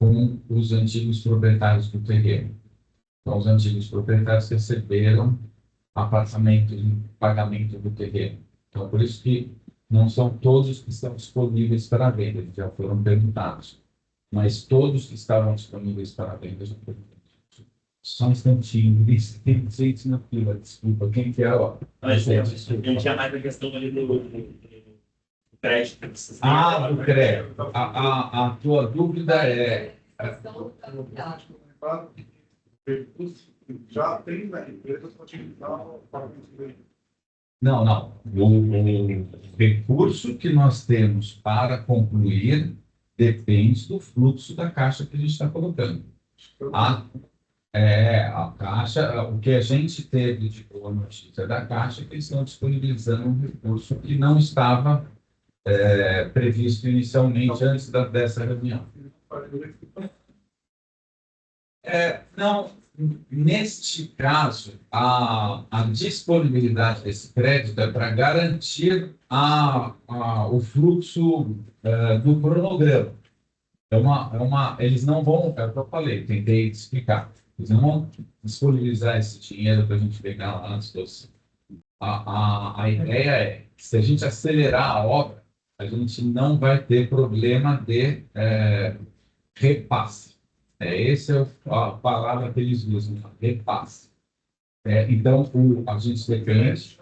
com os antigos proprietários do terreno. Então, os antigos proprietários receberam apartamento em pagamento do terreno. Então, por isso que não são todos que estão disponíveis para venda, eles já foram permutados. Mas todos que estavam disponíveis para venda já foram vendidos. Só um instantinho, tem gente na fila, desculpa, quem que é? Ó? Mas eu tinha mais a questão ali do crédito. Ah, do crédito. A tua dúvida é... Já tem na empresa para utilizar para conseguir. Não, não. O recurso que nós temos para concluir depende do fluxo da caixa que a gente está colocando. A Caixa, o que a gente teve de boa notícia da Caixa é que eles estão disponibilizando um recurso que não estava previsto inicialmente antes dessa reunião. Não, neste caso, a disponibilidade desse crédito é para garantir o fluxo do cronograma. Eles não vão, é o que eu falei, tentei explicar. Eles não vão disponibilizar esse dinheiro para a gente pegar lá antes doce. A ideia é que se a gente acelerar a obra, a gente não vai ter problema de repasse. Essa é a palavra que eles usam, repasse. Então, a gente depende,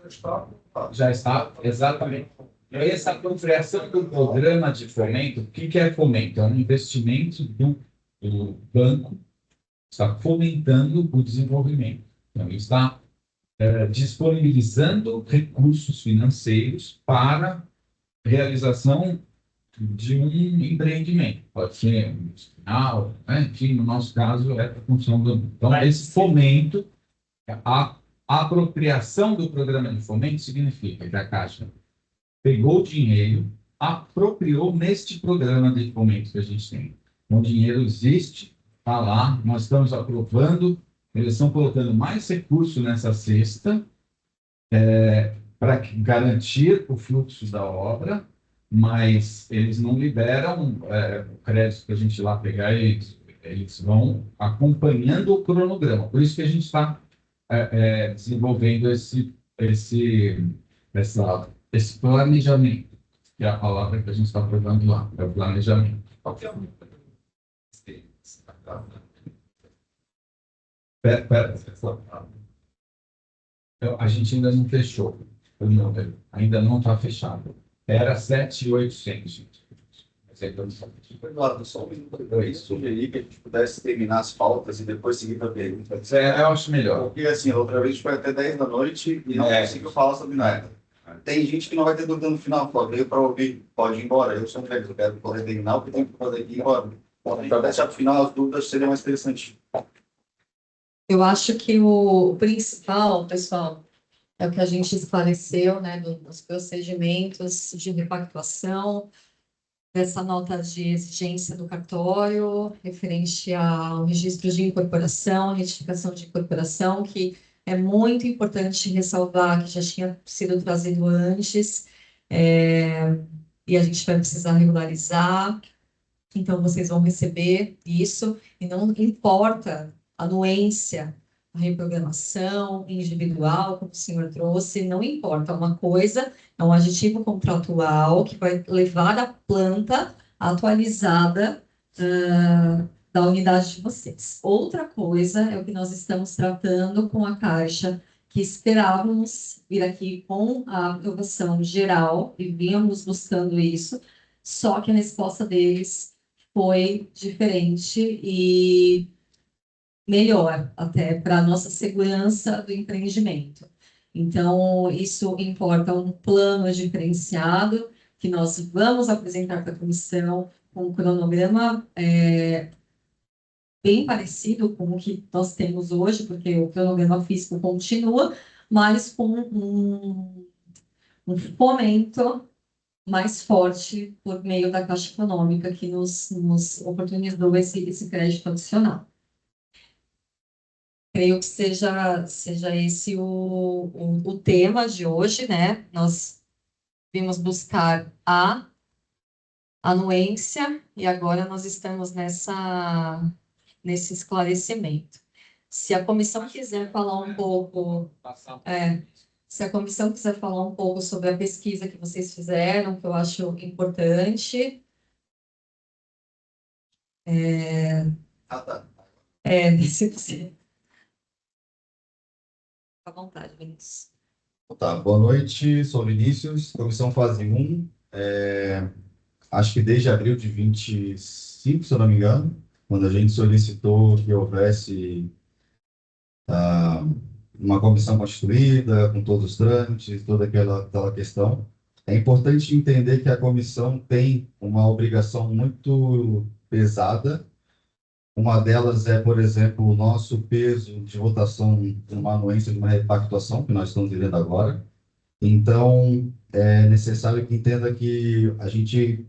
já está, exatamente. Essa apropriação do programa de fomento, o que é fomento? É um investimento do banco, está fomentando o desenvolvimento. Então, ele está disponibilizando recursos financeiros para realização de um empreendimento. Pode ser um hospital, enfim, no nosso caso, é a função do... Então, esse fomento, a apropriação do programa de fomento significa que a Caixa pegou o dinheiro, apropriou neste programa de fomento que a gente tem. O dinheiro existe, está lá, nós estamos aprovando, eles estão colocando mais recursos nessa cesta para garantir o fluxo da obra, mas eles não liberam o crédito que a gente lá pegar, eles vão acompanhando o cronograma. Por isso que a gente está desenvolvendo esse planejamento, que é a palavra que a gente está provando lá, é o planejamento. Pera. A gente ainda não fechou o número, ainda não está fechado. Era 7.800. Mas aí estamos Eduardo, só um minuto. Eu sugeri que a gente pudesse terminar as pautas e depois seguir para a pergunta. Eu acho melhor. Porque, assim, outra vez foi até 10 da noite e não conseguiu falar sobre nada. Tem gente que não vai ter dúvida no final, só veio para ouvir, pode ir embora. Eu sou um velho, eu quero correr terminar, o que tem que fazer aqui e ir embora. Pode deixar para o final, as dúvidas seria mais interessante. Eu acho que o principal, pessoal, é o que a gente esclareceu, né, dos procedimentos de repactuação, dessa nota de exigência do cartório, referente ao registro de incorporação, retificação de incorporação, que é muito importante ressalvar que já tinha sido trazido antes, e a gente vai precisar regularizar. Então, vocês vão receber isso, e não importa a anuência, a reprogramação individual, como o senhor trouxe, não importa. Uma coisa é um aditivo contratual que vai levar a planta atualizada da unidade de vocês. Outra coisa é o que nós estamos tratando com a Caixa, que esperávamos vir aqui com a aprovação geral, e vínhamos buscando isso, só que a resposta deles foi diferente e melhor, até para a nossa segurança do empreendimento. Então, isso importa um plano diferenciado que nós vamos apresentar para a comissão com um cronograma bem parecido com o que nós temos hoje, porque o cronograma físico continua, mas com um fomento mais forte por meio da Caixa Econômica, que nos oportunizou esse crédito adicional. Creio que seja esse o tema de hoje, né? Nós vimos buscar a anuência e agora nós estamos nesse esclarecimento. Se a comissão quiser falar um pouco... Se a comissão quiser falar um pouco sobre a pesquisa que vocês fizeram, que eu acho importante. Se você Fica à vontade, Vinícius. Tá, boa noite, sou Vinícius, comissão fase 1, acho que desde abril de 25, se eu não me engano, quando a gente solicitou que houvesse uma comissão constituída, com todos os trâmites, toda aquela questão. É importante entender que a comissão tem uma obrigação muito pesada. Uma delas é, por exemplo, o nosso peso de votação numa anuência de uma repactuação, que nós estamos vivendo agora. Então, é necessário que entenda que a gente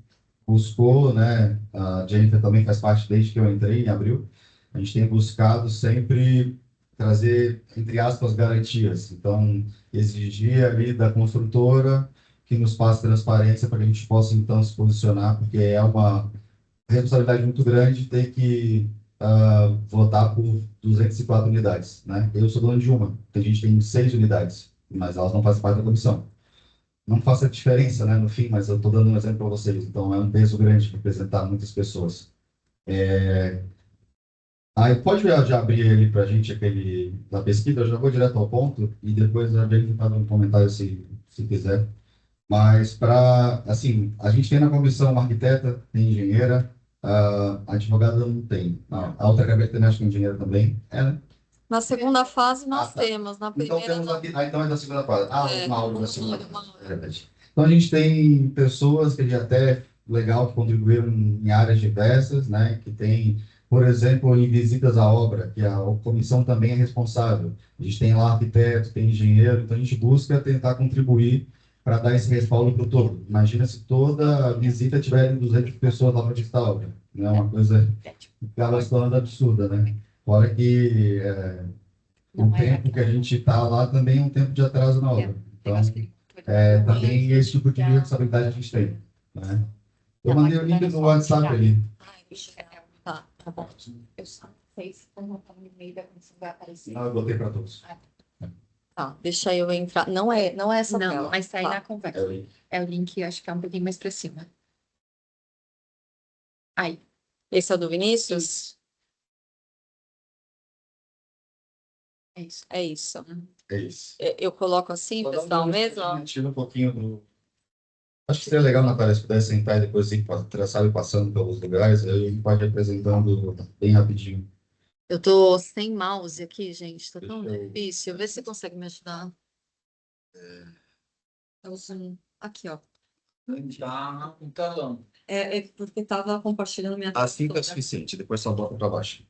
buscou, né, a Jennifer também faz parte desde que eu entrei em abril, a gente tem buscado sempre trazer, entre aspas, garantias. Então, exigir ali da construtora que nos passe transparência para que a gente possa, então, se posicionar, porque é uma responsabilidade muito grande ter que votar por 204 unidades, né? Eu sou dono de uma, a gente tem 6 unidades, mas elas não fazem parte da comissão. Não faça diferença, né, no fim, mas eu estou dando um exemplo para vocês. Então, é um peso grande representar muitas pessoas. Aí, pode já abrir ali para a gente aquele da pesquisa, eu já vou direto ao ponto e depois a gente faz um comentário se quiser. Mas, assim, a gente tem na comissão uma arquiteta, tem engenheira, a advogada não tem. Não, a outra cabeça tem, acho que engenheira também. Né? Na segunda fase nós Tá. temos, na Então primeira temos não. aqui, então é da segunda fase. Uma aula da segunda uma fase. aula. É verdade. Então a gente tem pessoas que até legal que contribuíram em áreas diversas, né? Que tem, por exemplo, em visitas à obra, que a comissão também é responsável. A gente tem lá arquiteto, tem engenheiro, então a gente busca tentar contribuir para dar esse respaldo para o todo. Imagina se toda visita tiver 200 pessoas lá para visitar a obra. Não é uma coisa que acaba se tornando absurda, né? Fora que o tempo que a gente está lá também é um tempo de atraso na obra. Então, também esse tipo de responsabilidade a gente tem. Né? Eu mandei o link no WhatsApp ali. Tá, tá bom. Eu só sei se no meio da comissão vai aparecer. Não, eu botei para todos. Tá, deixa eu entrar. Não é essa Não, tela. mas tá aí Tá. na conversa. É o link, acho que é um pouquinho mais pra cima. Aí. Esse é o do Vinícius? Isso. É isso. É isso. É isso. Eu coloco assim, Vou dar pessoal, mesmo? Tira um pouquinho do... Acho que seria legal, Natália, se pudesse sentar e depois assim, sabe, passando pelos lugares, aí a gente pode ir apresentando bem rapidinho. Eu tô sem mouse aqui, gente. Tá tão Deixa eu- difícil. Vê se consegue me ajudar. É o Zoom. Aqui, ó. Já um telão. É porque tava compartilhando minha Assim tá toda. suficiente, depois só bota para baixo.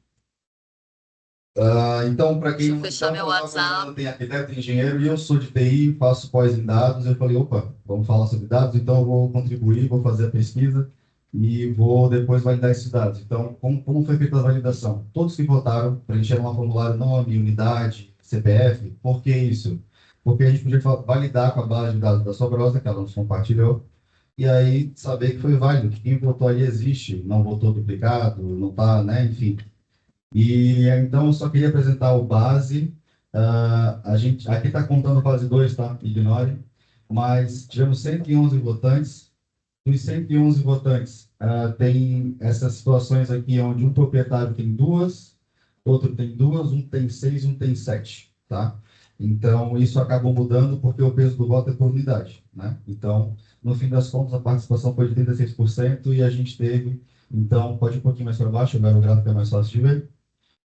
Então, para quem Deixa eu não fechar sabe, meu eu WhatsApp. tenho arquiteto e engenheiro e eu sou de TI, faço pós em dados. Eu falei, opa, vamos falar sobre dados, então eu vou contribuir, vou fazer a pesquisa e vou depois validar esses dados. Então, como foi feita a validação? Todos que votaram, preencheram um formulário nome, unidade, CPF. Por que isso? Porque a gente podia validar com a base de dados da Sobrosa, que ela nos compartilhou, e aí saber que foi válido, que quem votou ali existe, não votou duplicado, não está, né, enfim. E então eu só queria apresentar o base. A gente aqui está contando fase 2, tá? Ignore. Mas tivemos 111 votantes. Dos 111 votantes, tem essas situações aqui onde um proprietário tem 2, outro tem 2, um tem 6, um tem 7, tá? Então, isso acabou mudando porque o peso do voto é por unidade, né? Então, no fim das contas, a participação foi de 36% e a gente teve... Então, pode ir um pouquinho mais para baixo, agora o gráfico é mais fácil de ver.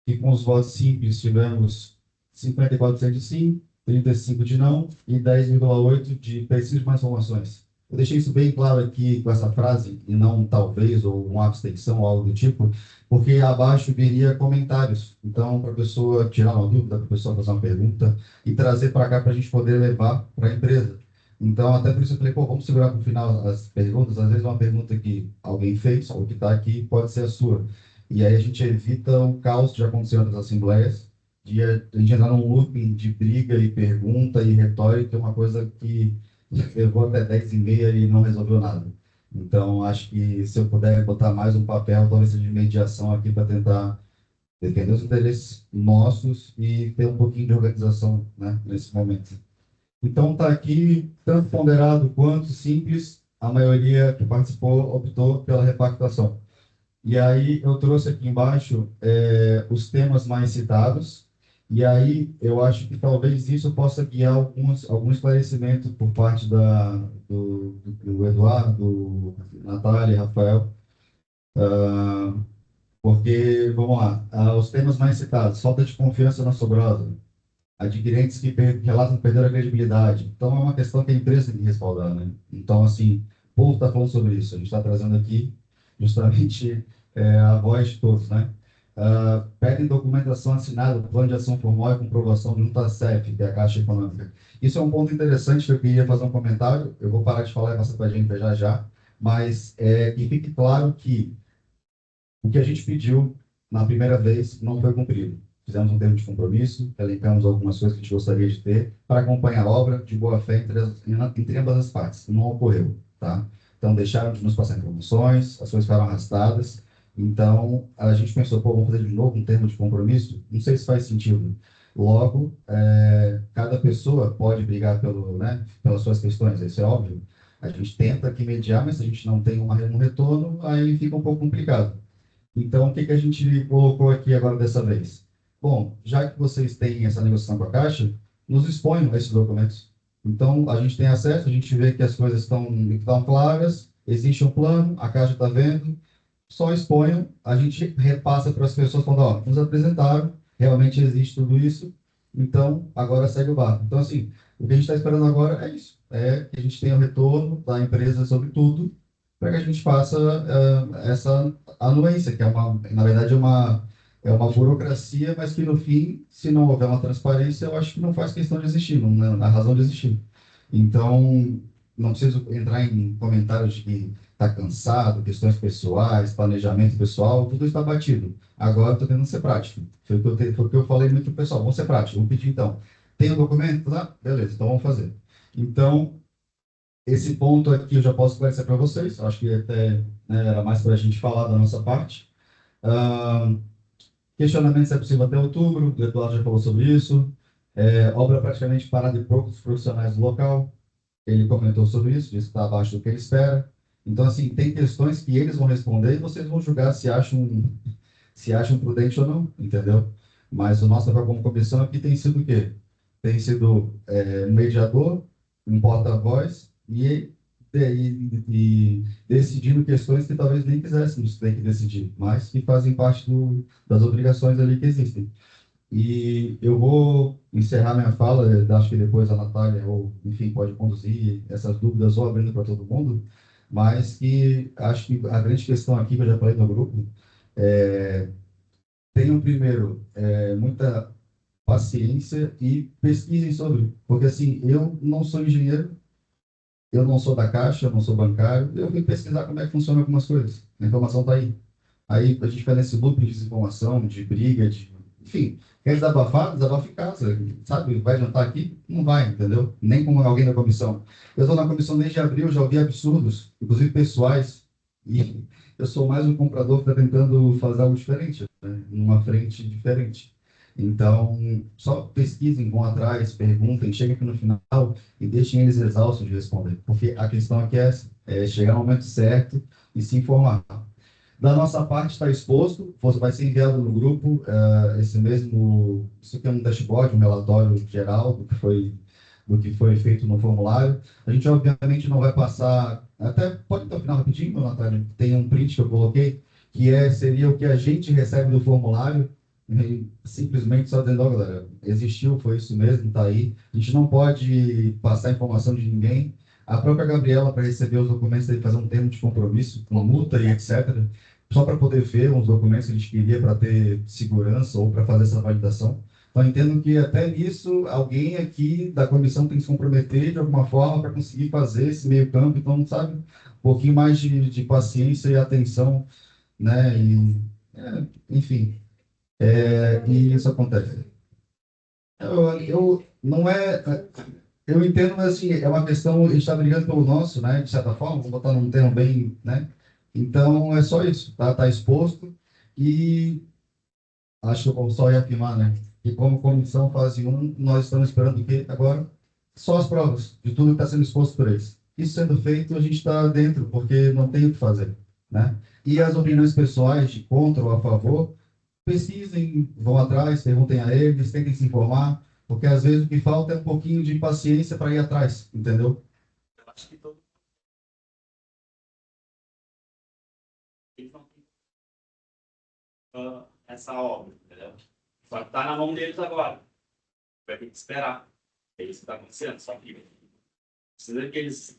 E com os votos simples tivemos 54% de sim, 35% de não e 10,8% de preciso de mais informações. Eu deixei isso bem claro aqui com essa frase, e não talvez, ou uma abstenção, ou algo do tipo, porque abaixo viria comentários. Então, para a pessoa tirar uma dúvida, para a pessoa fazer uma pergunta e trazer para cá para a gente poder levar para a empresa. Então, até por isso eu falei, pô, vamos segurar para o final as perguntas. Às vezes uma pergunta que alguém fez, ou que está aqui, pode ser a sua. E aí a gente evita o caos de acontecer nas assembleias, de a gente entrar num looping de briga e pergunta e retórica, é uma coisa que levou até 10h30 e não resolveu nada. Então, acho que se eu puder botar mais um papel, talvez seja de mediação aqui para tentar defender os interesses nossos e ter um pouquinho de organização, né, nesse momento. Então, está aqui, tanto ponderado quanto simples, a maioria que participou optou pela repactuação. E aí eu trouxe aqui embaixo os temas mais citados, E aí, eu acho que talvez isso possa guiar algum esclarecimento por parte do Eduardo, Natália, Rafael, porque, vamos lá, os temas mais citados, falta de confiança na Sobrosa, adquirentes que relatam perder a credibilidade. Então, é uma questão que a empresa tem que respaldar, né? Então, assim, o povo está falando sobre isso. A gente está trazendo aqui justamente a voz de todos, né? Pedem documentação assinada, plano de ação formal e comprovação junto à CEF, que é a Caixa Econômica. Isso é um ponto interessante que eu queria fazer um comentário. Eu vou parar de falar e passar para a gente já já, mas que fique claro que o que a gente pediu na primeira vez não foi cumprido. Fizemos um termo de compromisso, elencamos algumas coisas que a gente gostaria de ter para acompanhar a obra de boa fé entre ambas as partes. Não ocorreu, tá? Então, deixaram de nos passar informações, as coisas ficaram arrastadas. Então, a gente pensou, pô, vamos fazer de novo um termo de compromisso? Não sei se faz sentido. Logo, cada pessoa pode brigar pelas suas questões, isso é óbvio. A gente tenta aqui mediar, mas se a gente não tem um retorno, aí fica um pouco complicado. Então, o que a gente colocou aqui agora dessa vez? Bom, já que vocês têm essa negociação com a Caixa, nos exponham esses documentos. Então, a gente tem acesso, a gente vê que as coisas estão claras, existe um plano, a Caixa está vendo, só exponham, a gente repassa para as pessoas falando, ó, nos apresentaram, realmente existe tudo isso, então agora segue o barco. Então, assim, o que a gente está esperando agora é isso, é que a gente tenha o retorno da empresa sobre tudo, para que a gente faça essa anuência, que na verdade é uma burocracia, mas que no fim, se não houver uma transparência, eu acho que não faz questão de existir, não há razão de existir. Então, não preciso entrar em comentários de que está cansado, questões pessoais, planejamento pessoal, tudo está batido. Agora estou tentando ser prático. Foi o que eu falei muito para o pessoal, vamos ser práticos, vamos pedir então. Tem o documento? Tá? Beleza, então vamos fazer. Então, esse ponto aqui eu já posso esclarecer para vocês, acho que até era mais para a gente falar da nossa parte. Questionamento se é possível até outubro, o Eduardo já falou sobre isso. Obra praticamente parada de poucos profissionais do local, ele comentou sobre isso, disse que está abaixo do que ele espera. Então, assim, tem questões que eles vão responder e vocês vão julgar se acham prudente ou não, entendeu? Mas o nosso papel como comissão aqui tem sido o quê? Tem sido um mediador, um porta-voz e decidindo questões que talvez nem quiséssemos ter que decidir, mas que fazem parte das obrigações ali que existem. E eu vou encerrar minha fala, acho que depois a Natália, ou enfim, pode conduzir essas dúvidas ou abrindo para todo mundo, mas que acho que a grande questão aqui, que eu já falei no grupo, tenham primeiro muita paciência e pesquisem sobre, porque assim, eu não sou engenheiro, eu não sou da Caixa, eu não sou bancário, eu fui pesquisar como é que funcionam algumas coisas, a informação está aí. Aí a gente faz esse loop de desinformação, de briga, enfim, quer desabafa em casa, sabe? Vai jantar aqui? Não vai, entendeu? Nem com alguém da comissão. Eu estou na comissão desde abril, já ouvi absurdos, inclusive pessoais, e eu sou mais um comprador que está tentando fazer algo diferente, né? Numa frente diferente. Então, só pesquisem, vão atrás, perguntem, cheguem aqui no final e deixem eles exaustos de responder, porque a questão aqui é chegar no momento certo e se informar. Da nossa parte está exposto, vai ser enviado no grupo isso aqui é um dashboard, um relatório geral do que foi feito no formulário. A gente obviamente não vai passar, até pode até o final rapidinho, Natália, tem um print que eu coloquei, que seria o que a gente recebe do formulário, simplesmente só dizendo, ó, galera, existiu, foi isso mesmo, está aí. A gente não pode passar informação de ninguém. A própria Gabriela, para receber os documentos, teve que fazer um termo de compromisso, com multa e etc., só para poder ver os documentos que a gente queria para ter segurança ou para fazer essa validação. Então, entendo que até nisso, alguém aqui da comissão tem que se comprometer de alguma forma para conseguir fazer esse meio campo. Então, sabe, um pouquinho mais de paciência e atenção, né? Enfim, e isso acontece. Não é... Eu entendo, mas assim, é uma questão, a gente está brigando pelo nosso, né, de certa forma, vamos botar num termo bem, né, então é só isso, tá exposto, e acho que eu vou só reafirmar, né, que como comissão fase 1, nós estamos esperando o quê? Agora, só as provas de tudo que está sendo exposto por eles. Isso sendo feito, a gente está dentro, porque não tem o que fazer, né, e as opiniões pessoais de contra ou a favor, pesquisem, vão atrás, perguntem a eles, tentem se informar, porque às vezes o que falta é um pouquinho de paciência para ir atrás, entendeu? Eu acho que todo eles não têm essa obra, entendeu? Só que tá na mão deles agora. Vai ter que esperar. É isso que está acontecendo. Só que precisa que eles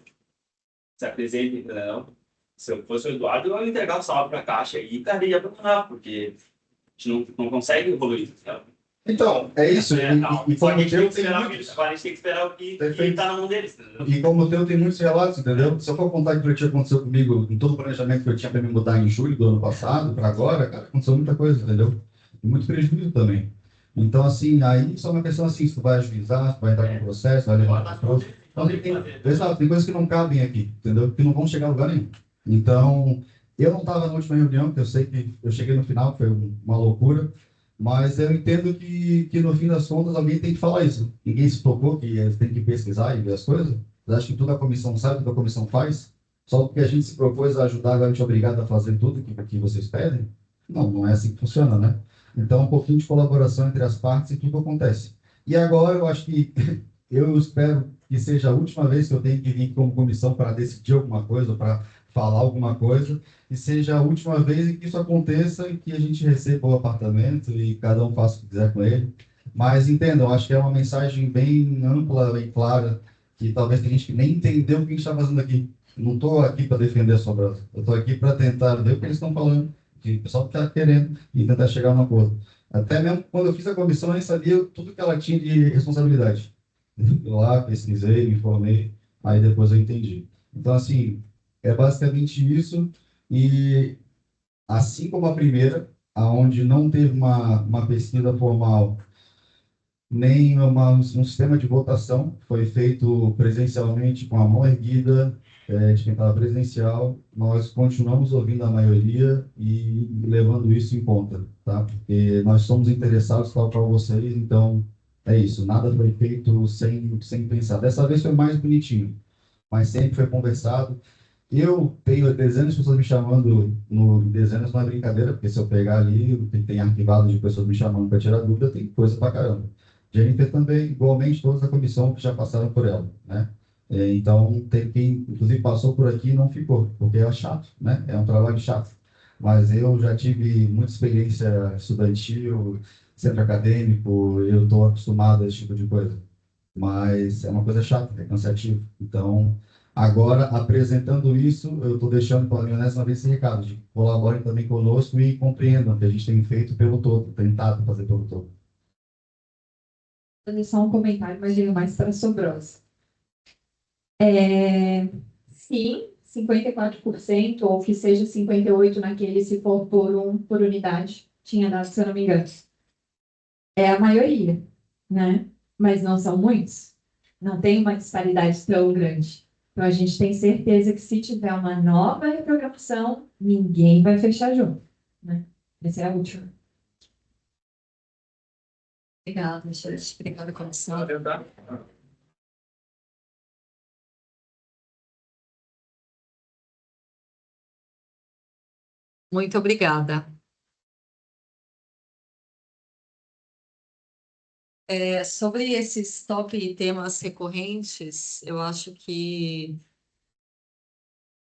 se apresentem, entendeu? Se eu fosse o Eduardo, eu ia entregar o salário para a Caixa e ia abandonar, porque a gente não consegue evoluir, entendeu? Então, é isso. E Só como que o teu tem muitos... agora a gente tem que esperar o que está na mão deles, entendeu? E como o teu tem muitos relatos, entendeu? Se eu for contar o que aconteceu comigo, em todo o planejamento que eu tinha para me mudar em julho do ano passado, para agora, cara, aconteceu muita coisa, entendeu? E muito prejuízo também. Então, assim, aí só uma questão assim, se tu vai ajuizar, se tu vai entrar no processo, vai levar para o processo. Então, exato, tem coisas que não cabem aqui, entendeu? Que não vão chegar a lugar nenhum. Então, eu não estava na última reunião, porque eu sei que eu cheguei no final, foi uma loucura, mas eu entendo que no fim das contas alguém tem que falar isso. Ninguém se tocou que eles têm que pesquisar e ver as coisas. Eu acho que tudo a comissão sabe, tudo a comissão faz. Só porque a gente se propôs a ajudar, agora a gente é obrigado a fazer tudo que vocês pedem. Não é assim que funciona, né? Então, um pouquinho de colaboração entre as partes e tudo acontece. E agora eu acho que eu espero que seja a última vez que eu tenho que vir como comissão para decidir alguma coisa, para falar alguma coisa, e seja a última vez em que isso aconteça e que a gente receba o apartamento e cada um faça o que quiser com ele. Mas entendam, acho que é uma mensagem bem ampla, bem clara, que talvez tem gente que nem entendeu o que a gente está fazendo aqui. Não estou aqui para defender a Sobrasa, eu estou aqui para tentar ver o que eles estão falando, que o pessoal está querendo e tentar chegar a um acordo. Até mesmo quando eu fiz a comissão, eu nem sabia tudo que ela tinha de responsabilidade. Eu lá, pesquisei, me informei, aí depois eu entendi. Então, assim, é basicamente isso. E assim como a primeira, aonde não teve uma pesquisa formal, nem um sistema de votação, foi feito presencialmente com a mão erguida, de quem estava presencial, nós continuamos ouvindo a maioria e levando isso em conta, tá? Porque nós somos interessados, tal qual vocês, então é isso, nada foi feito sem pensar. Dessa vez foi mais bonitinho, mas sempre foi conversado. Eu tenho dezenas de pessoas me chamando, dezenas não é brincadeira, porque se eu pegar ali, tem arquivado de pessoas me chamando para tirar dúvida, tem coisa pra caramba. Jennifer também, igualmente, todos da comissão que já passaram por ela, né? Então, tem quem, inclusive, passou por aqui e não ficou, porque é chato, né? É um trabalho chato. Mas eu já tive muita experiência estudantil, centro acadêmico, eu estou acostumado a esse tipo de coisa. Mas é uma coisa chata, é cansativo. Então, agora, apresentando isso, eu estou deixando para mim, honesta vez, esse recado de colaborem também conosco e compreendam o que a gente tem feito pelo todo, tentado fazer pelo todo. Só um comentário, mas digo mais para Sobrosa. Sim, 54%, ou que seja 58% naquele, se for por unidade, tinha dado, se eu não me engano. É a maioria, né? Mas não são muitos. Não tem uma disparidade tão grande. Então, a gente tem certeza que se tiver uma nova reprogramação, ninguém vai fechar junto, né? Essa é a última. Obrigada, gente. Obrigada, comissão. Muito obrigada. Sobre esses top temas recorrentes, eu acho que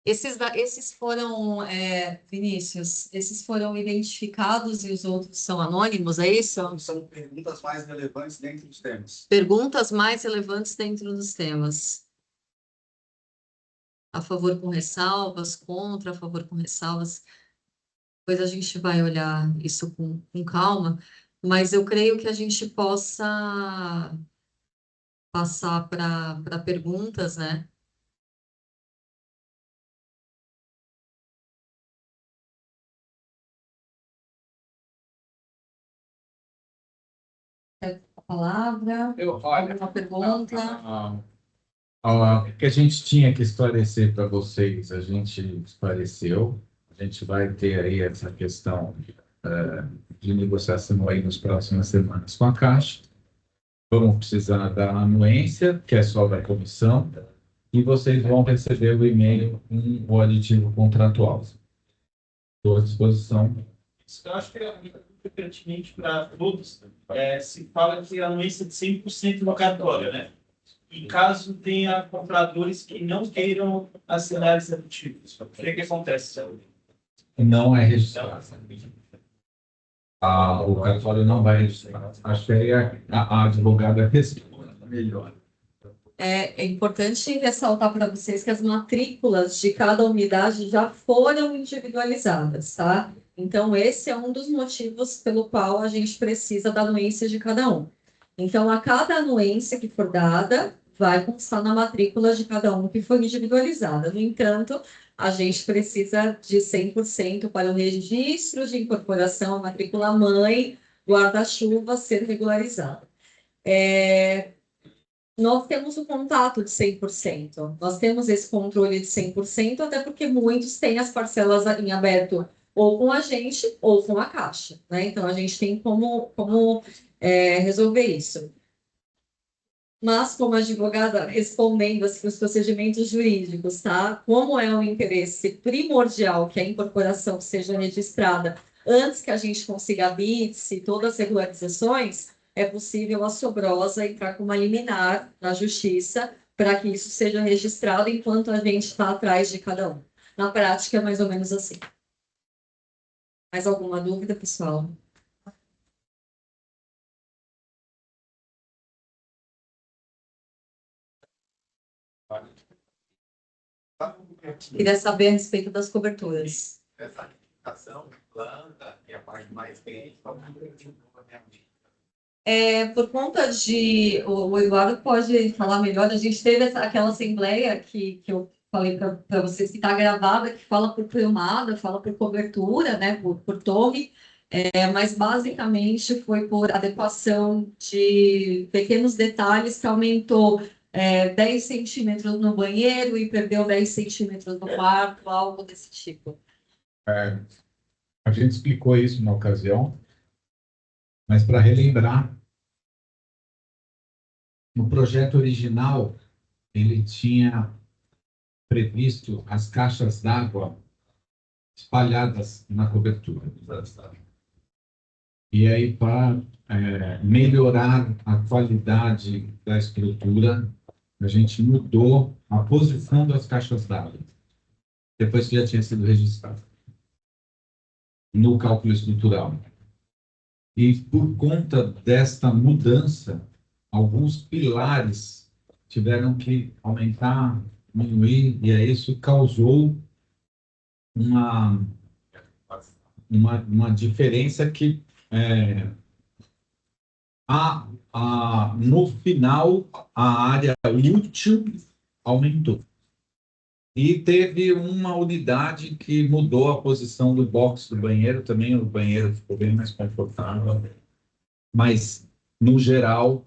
esses foram, Vinícius, esses foram identificados e os outros são anônimos, é isso? São perguntas mais relevantes dentro dos temas. Perguntas mais relevantes dentro dos temas. A favor com ressalvas, contra, a favor com ressalvas. Depois a gente vai olhar isso com calma, mas eu creio que a gente possa passar para perguntas, né? A palavra, alguma pergunta? O que a gente tinha que esclarecer para vocês, a gente esclareceu. A gente vai ter aí essa questão de negociação aí nas próximas semanas com a Caixa. Vamos precisar da anuência, que é só da comissão, e vocês vão receber o e-mail com o aditivo contratual. Estou à disposição Eu acho que é muito pertinente para todos. Se fala que a anuência é de 100% locatória, né? E caso tenha compradores que não queiram assinar esses artigos, o que acontece? Não é registrado. O cartório não vai registrar. Acho que aí a advogada responde melhor. É importante ressaltar para vocês que as matrículas de cada unidade já foram individualizadas, tá? Então, esse é um dos motivos pelo qual a gente precisa da anuência de cada um. Então, a cada anuência que for dada, vai constar na matrícula de cada um que for individualizada. No entanto, a gente precisa de 100% para o registro de incorporação, a matrícula mãe, guarda-chuva ser regularizada. Nós temos o contato de 100%, nós temos esse controle de 100%, até porque muitos têm as parcelas em aberto ou com a gente ou com a Caixa, né? Então, a gente tem como resolver isso. Mas, como advogada, respondendo assim, os procedimentos jurídicos, tá? Como é um interesse primordial que a incorporação seja registrada antes que a gente consiga a BITS e todas as regularizações, é possível a Sobrosa entrar com uma liminar na justiça para que isso seja registrado enquanto a gente está atrás de cada um. Na prática, é mais ou menos assim. Mais alguma dúvida, pessoal? Queria saber a respeito das coberturas. Essa aplicação, planta, que é a parte mais quente, por conta de... O Eduardo pode falar melhor. A gente teve aquela assembleia que eu falei para vocês, que está gravada, que fala por tomada, fala por cobertura, né, por torre, mas basicamente foi por adequação de pequenos detalhes que aumentou 10 centímetros no banheiro e perdeu 10 centímetros no quarto, algo desse tipo. A gente explicou isso na ocasião, mas para relembrar, no projeto original, ele tinha previsto as caixas d'água espalhadas na cobertura. E aí, para melhorar a qualidade da estrutura, a gente mudou a posição das caixas d'água, depois que já tinha sido registrado no cálculo estrutural. E por conta desta mudança, alguns pilares tiveram que aumentar, diminuir, e aí isso causou uma diferença que no final a área útil aumentou. E teve uma unidade que mudou a posição do box do banheiro, também o banheiro ficou bem mais confortável. Mas, no geral,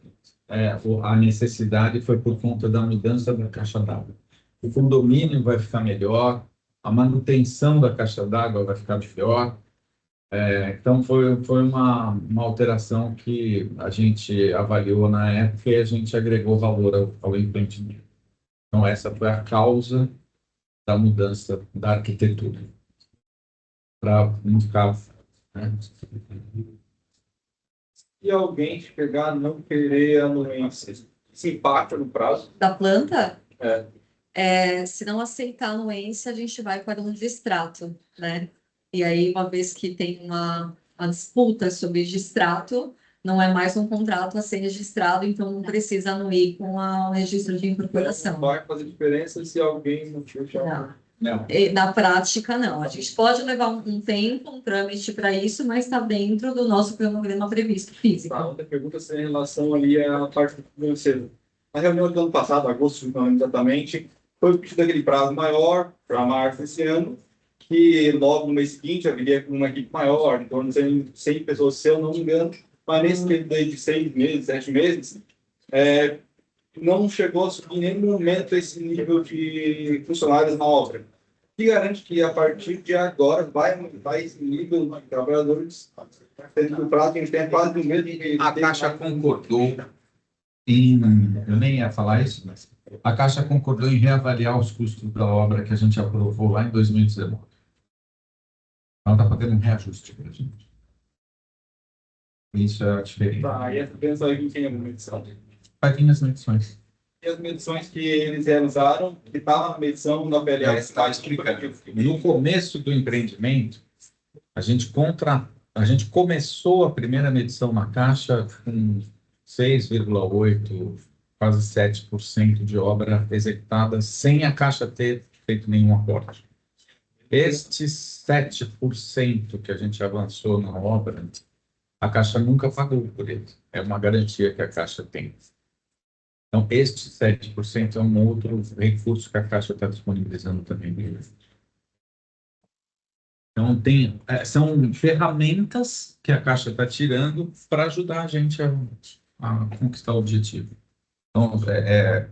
a necessidade foi por conta da mudança da caixa d'água. O condomínio vai ficar melhor, a manutenção da caixa d'água vai ficar melhor. Então, foi uma alteração que a gente avaliou na época e a gente agregou valor ao empreendimento. Então, essa foi a causa da mudança da arquitetura, para não ficar... Se alguém chegar a não querer anuência, se impacta no prazo? Da planta? Se não aceitar a anuência, a gente vai para um distrato, né? E aí, uma vez que tem uma disputa sobre distrato, não é mais um contrato a ser registrado, então não precisa anuir com o registro de incorporação. Não vai fazer diferença se alguém não tiver. Não. Na prática, não. A gente pode levar um tempo, um trâmite para isso, mas está dentro do nosso cronograma previsto físico. A outra pergunta é em relação ali à parte financeira. Na reunião do ano passado, agosto, não lembro exatamente, foi pedido aquele prazo maior para março desse ano, que logo no mês seguinte haveria uma equipe maior, em torno de 100 pessoas, se eu não me engano, mas nesse período de 6 meses, 7 meses, não chegou a subir em nenhum momento esse nível de funcionários na obra. Que garante que a partir de agora vai aumentar esse nível de trabalhadores, tendo que o prazo que a gente tem é quase o mesmo que... A Caixa concordou em... Eu nem ia falar isso, mas... A Caixa concordou em reavaliar os custos da obra que a gente aprovou lá em 2019. Ela está fazendo um reajuste para a gente. Isso é a diferença. Tá, e essa pensa aí quem é uma medição? Vai vir nas medições. E as medições que eles realizaram, que estavam na medição da PLS, Está explicando. No começo do empreendimento, a gente começou a primeira medição na Caixa com 6,8%, quase 7% de obra executada sem a Caixa ter feito nenhum aporte. Estes 7% que a gente avançou na obra, a Caixa nunca pagou por ele. É uma garantia que a Caixa tem. Então, este 7% é um outro recurso que a Caixa está disponibilizando também. Então, são ferramentas que a Caixa está tirando para ajudar a gente a conquistar o objetivo. Então, é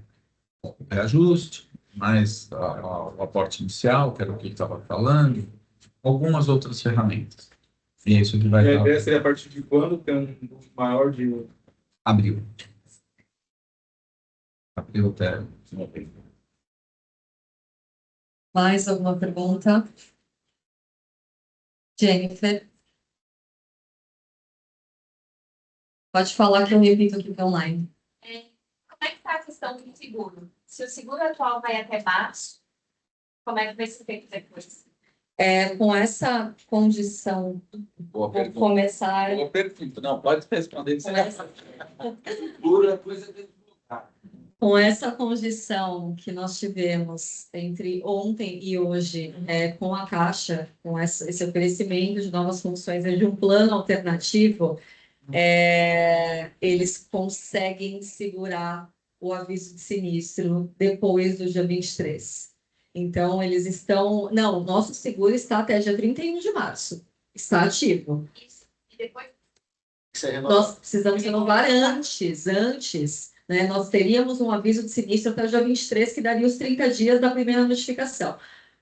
ajuste, mais o aporte inicial, que era o que estava falando, algumas outras ferramentas. E é isso que vai E a dar. ideia seria a partir de quando tem um maior de... Abril. Abril até novembro. Mais alguma pergunta? Jennifer? Pode falar que eu repito aqui para online. Como é que está a questão do seguro? Se o seguro atual vai até março, como é que vai ser feito depois? Com essa condição, Boa vou pergunta. começar. Boa pergunta. Não, pode responder. Com essa condição que nós tivemos entre ontem e hoje, com a Caixa, com esse oferecimento de novas funções de um plano alternativo, eles conseguem segurar o aviso de sinistro depois do dia 23. Então, eles estão... Não, o nosso seguro está até dia 31 de março. Está ativo. Isso. E depois Nós precisamos renovar antes, né? Nós teríamos um aviso de sinistro até o dia 23, que daria os 30 dias da primeira notificação.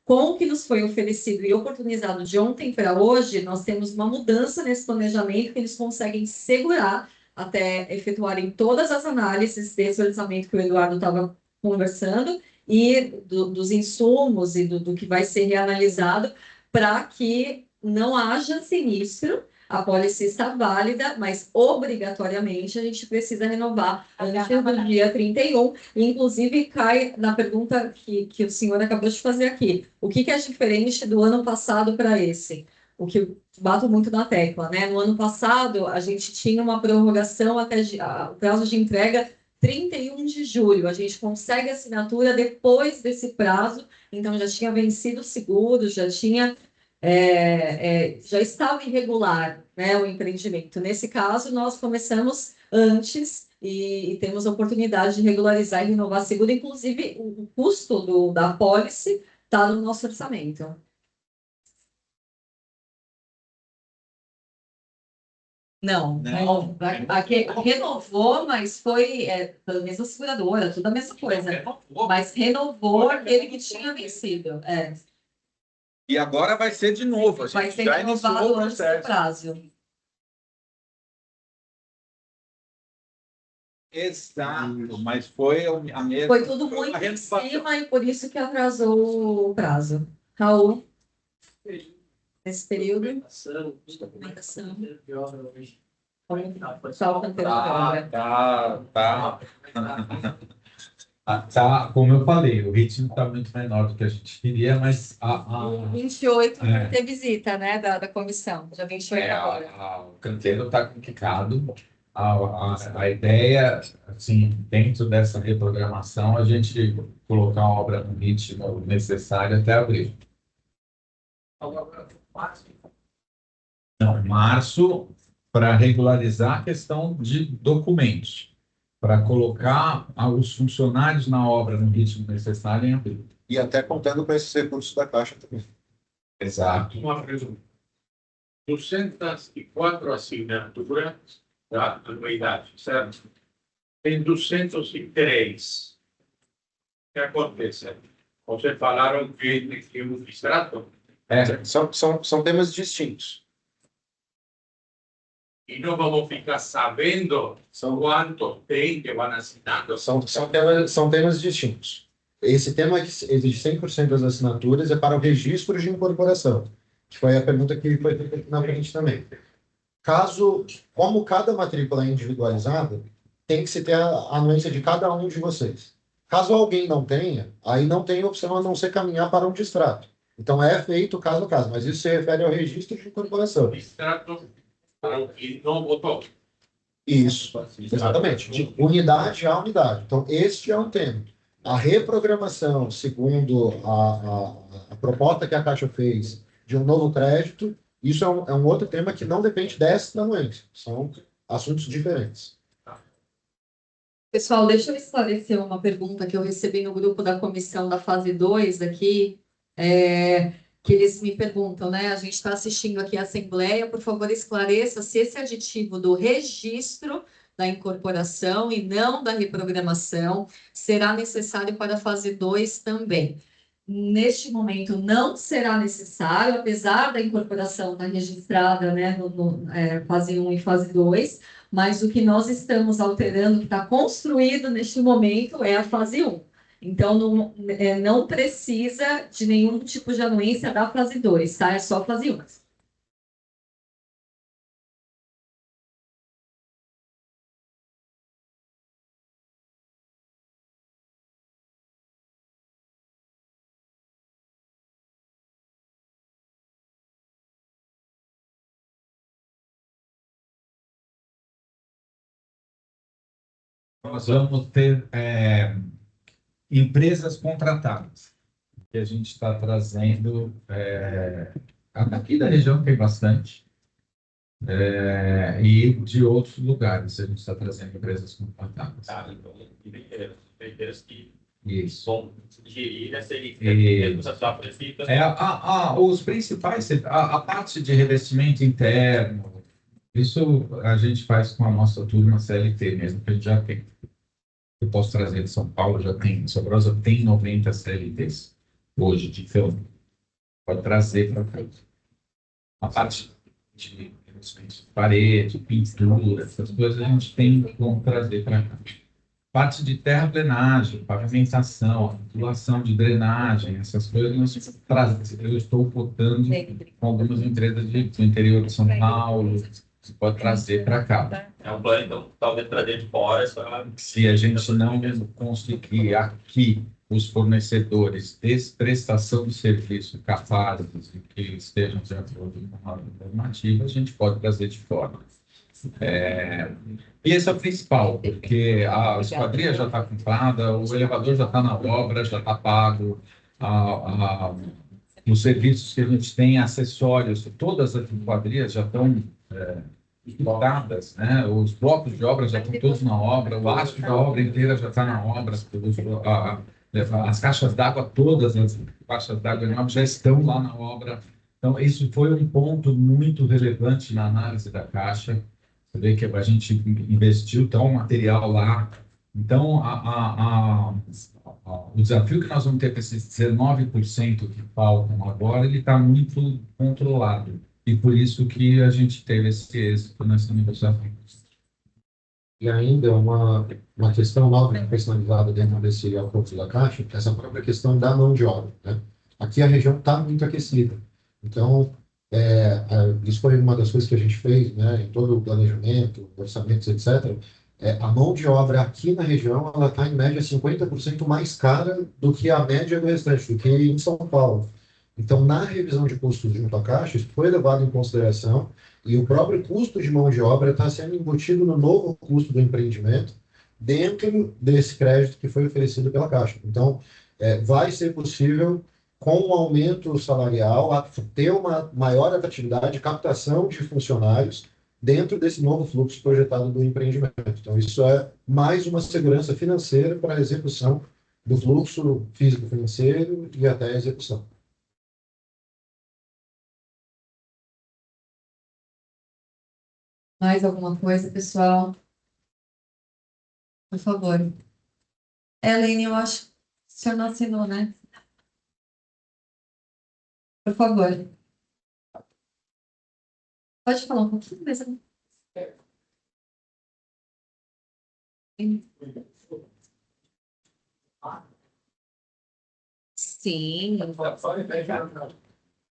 Com o que nos foi oferecido e oportunizado de ontem para hoje, nós temos uma mudança nesse planejamento que eles conseguem segurar até efetuarem todas as análises desse orçamento que o Eduardo estava conversando e dos insumos e do que vai ser reanalisado para que não haja sinistro. A pólice está válida, mas obrigatoriamente a gente precisa renovar antes do dia 31. Inclusive, cai na pergunta que o senhor acabou de fazer aqui. O que é diferente do ano passado para esse? O que eu bato muito na tecla, né? No ano passado, a gente tinha uma prorrogação até o prazo de entrega 31 de julho. A gente consegue assinatura depois desse prazo, então já tinha vencido o seguro, já estava irregular, né, o empreendimento. Nesse caso, nós começamos antes e temos a oportunidade de regularizar e renovar seguro. Inclusive, o custo da apólice está no nosso orçamento. Não. Aqui renovou, mas foi pela mesma seguradora, tudo a mesma coisa. Mas renovou aquele que tinha vencido. E agora vai ser de novo. A gente Vai ser já iniciou renovado o antes do processo. prazo. Exato, mas foi a mesma. Foi tudo muito uma em renovação. cima e por isso que atrasou o prazo. Raul, nesse período, documentação. Só canteiro da obra. Tá, como eu falei, o ritmo está muito menor do que a gente queria, mas 28 ter visita, né, da comissão. Já 28 agora. o canteiro está complicado. A ideia, assim, dentro dessa reprogramação, a gente colocar a obra no ritmo necessário até abril. Não, março, para regularizar a questão de documentos, para colocar os funcionários na obra no ritmo necessário em abril. E até contando com esses recursos da Caixa também. Exato. Uma pergunta. 204 assinaturas da anuidade, certo? Tem 203. O que acontece? Vocês falaram que tem um distrato São temas distintos. e não vamos ficar sabendo quanto tem que vão assinando. São temas distintos. Esse tema que exige 100% das assinaturas é para o registro de incorporação. que foi a pergunta que foi feita aqui na frente também. Como cada matrícula é individualizada, tem que se ter a anuência de cada um de vocês. Caso alguém não tenha, aí não tem opção a não ser caminhar para um distrato. Então é feito caso a caso, mas isso se refere ao registro de incorporação. Ele não botou. Isso, exatamente, de unidade a unidade. Então, este é um tema. A reprogramação, segundo a proposta que a Caixa fez de um novo crédito, isso é um outro tema que não depende desta anuência. São assuntos diferentes. Pessoal, deixa eu esclarecer uma pergunta que eu recebi no grupo da comissão da fase 2 aqui, que eles me perguntam, né? A gente está assistindo aqui a Assembleia, por favor, esclareça se esse aditivo do registro da incorporação e não da reprogramação será necessário para a fase 2 também. Neste momento, não será necessário, apesar da incorporação estar registrada, né, fase 1 e fase 2, mas o que nós estamos alterando, que está construído neste momento, é a fase 1. Então, não precisa de nenhum tipo de anuência da fase 2, tá? É só a fase 1. Nós vamos ter empresas contratadas, que a gente está trazendo, aqui da região tem bastante, e de outros lugares a gente está trazendo empresas contratadas. Então, empresas que Isso. são geridas, os principais, a parte de revestimento interno, isso a gente faz com a nossa turma CLT mesmo, que a gente já tem. Eu posso trazer de São Paulo, já tem, Sobrosa tem 90 CLTs hoje de filme. Pode trazer para cá. A parte de parede, pintura, essas coisas a gente tem como trazer para cá. Parte de terraplenagem, pavimentação, tubulação de drenagem, essas coisas eu estou botando com algumas empresas do interior de São Paulo, você pode trazer para cá. É um plano, então, talvez trazer de fora. Se a gente não conseguir aqui os fornecedores de prestação de serviço capazes e que estejam de acordo com a normativa, a gente pode trazer de fora. E esse é o principal, porque a esquadria já está comprada, o elevador já está na obra, já está pago, os serviços que a gente tem, acessórios, todas as esquadrias já estão estudadas, né? Os blocos de obra já estão todos na obra, o haste da obra inteira já está na obra, as caixas d'água, todas as caixas d'água já estão lá na obra. Então, isso foi um ponto muito relevante na análise da Caixa. Você vê que a gente investiu tão material lá. Então, o desafio que nós vamos ter com esses 19% que faltam agora, ele está muito controlado. E por isso que a gente teve esse êxito nessa negociação. E ainda uma questão nova que foi sinalizada dentro desse acordo da Caixa, essa própria questão da mão de obra, né? Aqui a região está muito aquecida. Então, isso foi uma das coisas que a gente fez, né, em todo o planejamento, orçamentos, etc. A mão de obra aqui na região, ela está em média 50% mais cara do que a média do restante, do que em São Paulo. Então, na revisão de custos junto à Caixa, isso foi levado em consideração e o próprio custo de mão de obra está sendo embutido no novo custo do empreendimento dentro desse crédito que foi oferecido pela Caixa. Então, vai ser possível, com o aumento salarial, ter uma maior atratividade, captação de funcionários dentro desse novo fluxo projetado do empreendimento. Então, isso é mais uma segurança financeira para a execução do fluxo físico-financeiro e até a execução. Mais alguma coisa, pessoal? Por favor. Helene, eu acho que o senhor não assinou, né? Por favor. Pode falar um pouquinho mais. Sim.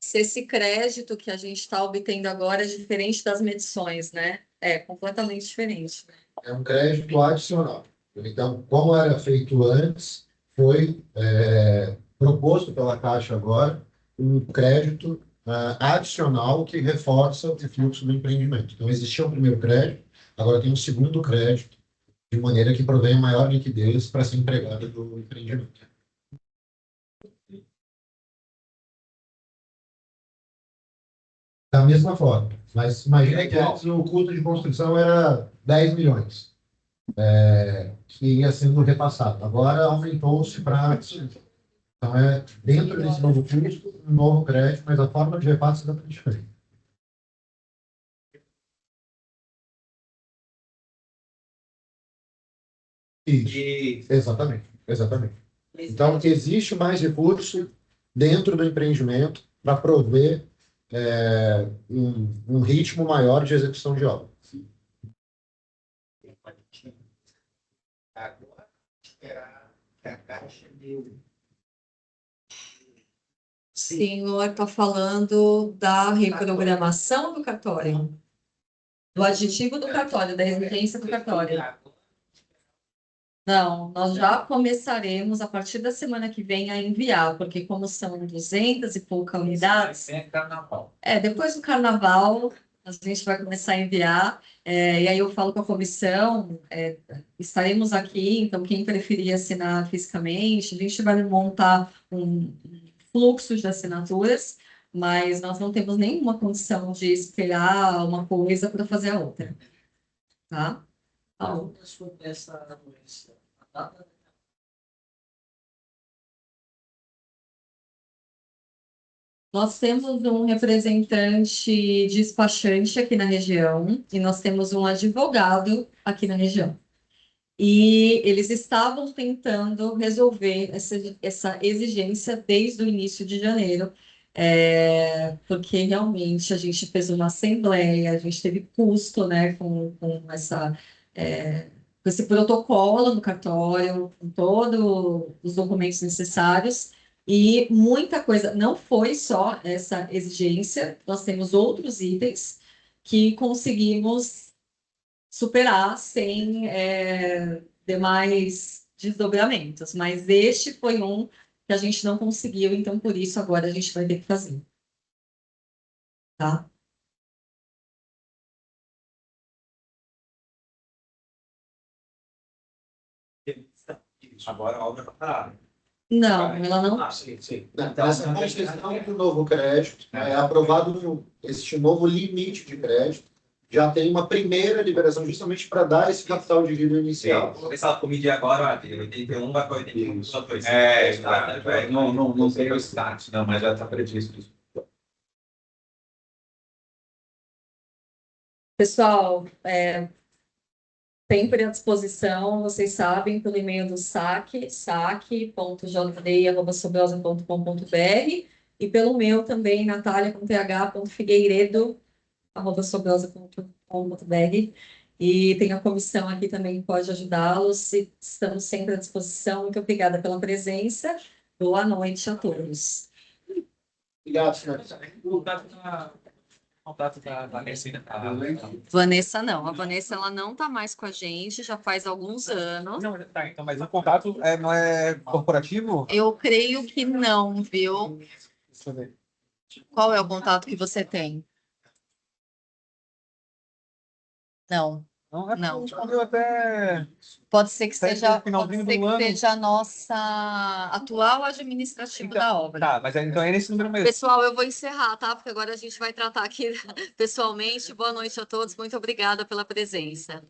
se esse crédito que a gente está obtendo agora é diferente das medições, né? É completamente diferente. É um crédito adicional. Então, como era feito antes, foi proposto pela Caixa agora um crédito adicional que reforça o fluxo do empreendimento. Então, existia o primeiro crédito, agora tem um segundo crédito, de maneira que provém maior liquidez para ser empregada do empreendimento. Da mesma forma, mas imagina que antes o custo de construção era 10 milhões, que ia sendo repassado. Agora aumentou-se para... Então, dentro desse novo custo, um novo crédito, mas a forma de repasse é totalmente diferente. Isso, exatamente. Então, existe mais recurso dentro do empreendimento para prover um ritmo maior de execução de obra. Agora, esperar que a Caixa deu. O senhor está falando da reprogramação do cartório, do aditivo do cartório, da exigência do cartório. Não, nós já começaremos a partir da semana que vem a enviar, porque como são 200 e poucas unidades... depois do carnaval, a gente vai começar a enviar, e aí eu falo com a comissão, estaremos aqui, então quem preferir assinar fisicamente, a gente vai montar um fluxo de assinaturas, mas nós não temos nenhuma condição de esperar uma coisa para fazer a outra, tá? Nós temos um representante despachante aqui na região e nós temos um advogado aqui na região. E eles estavam tentando resolver essa exigência desde o início de janeiro, porque realmente a gente fez uma assembleia, a gente teve custo, né, com esse protocolo no cartório, com todos os documentos necessários, e muita coisa, não foi só essa exigência, nós temos outros itens que conseguimos superar sem demais desdobramentos, mas este foi um que a gente não conseguiu, então por isso agora a gente vai ter que fazer. Tá? Agora a obra está parada. Não, ela não. Sim. Essa questão do novo crédito, é aprovado este novo limite de crédito, já tem uma primeira liberação justamente para dar esse capital de giro inicial. Vou começar a medir agora, 81 vai para 81, só dois. Não tem o start, não, mas já está previsto isso. Pessoal, sempre à disposição, vocês sabem, pelo e-mail do saque.jd@sobrosa.com.br e pelo meu também, natalia.th.figueiredo@sobrosa.com.br. E tem a comissão aqui também que pode ajudá-los. Estamos sempre à disposição. Muito obrigada pela presença. Boa noite a todos. Obrigado, senhores. Contato da Vanessa ainda tá. Vanessa não. A Vanessa ela não está mais com a gente, já faz alguns anos. Não, tá, então, mas o contato não é corporativo? Eu creio que não, viu? Deixa eu ver. Qual é o contato que você tem? Não. Não, Não. Respondeu até. Pode ser que Até seja, no finalzinho pode ser do que ano. seja a nossa atual administrativa da obra. Tá, mas então é nesse número mesmo. Pessoal, eu vou encerrar, tá? Porque agora a gente vai tratar aqui pessoalmente. Boa noite a todos. Muito obrigada pela presença.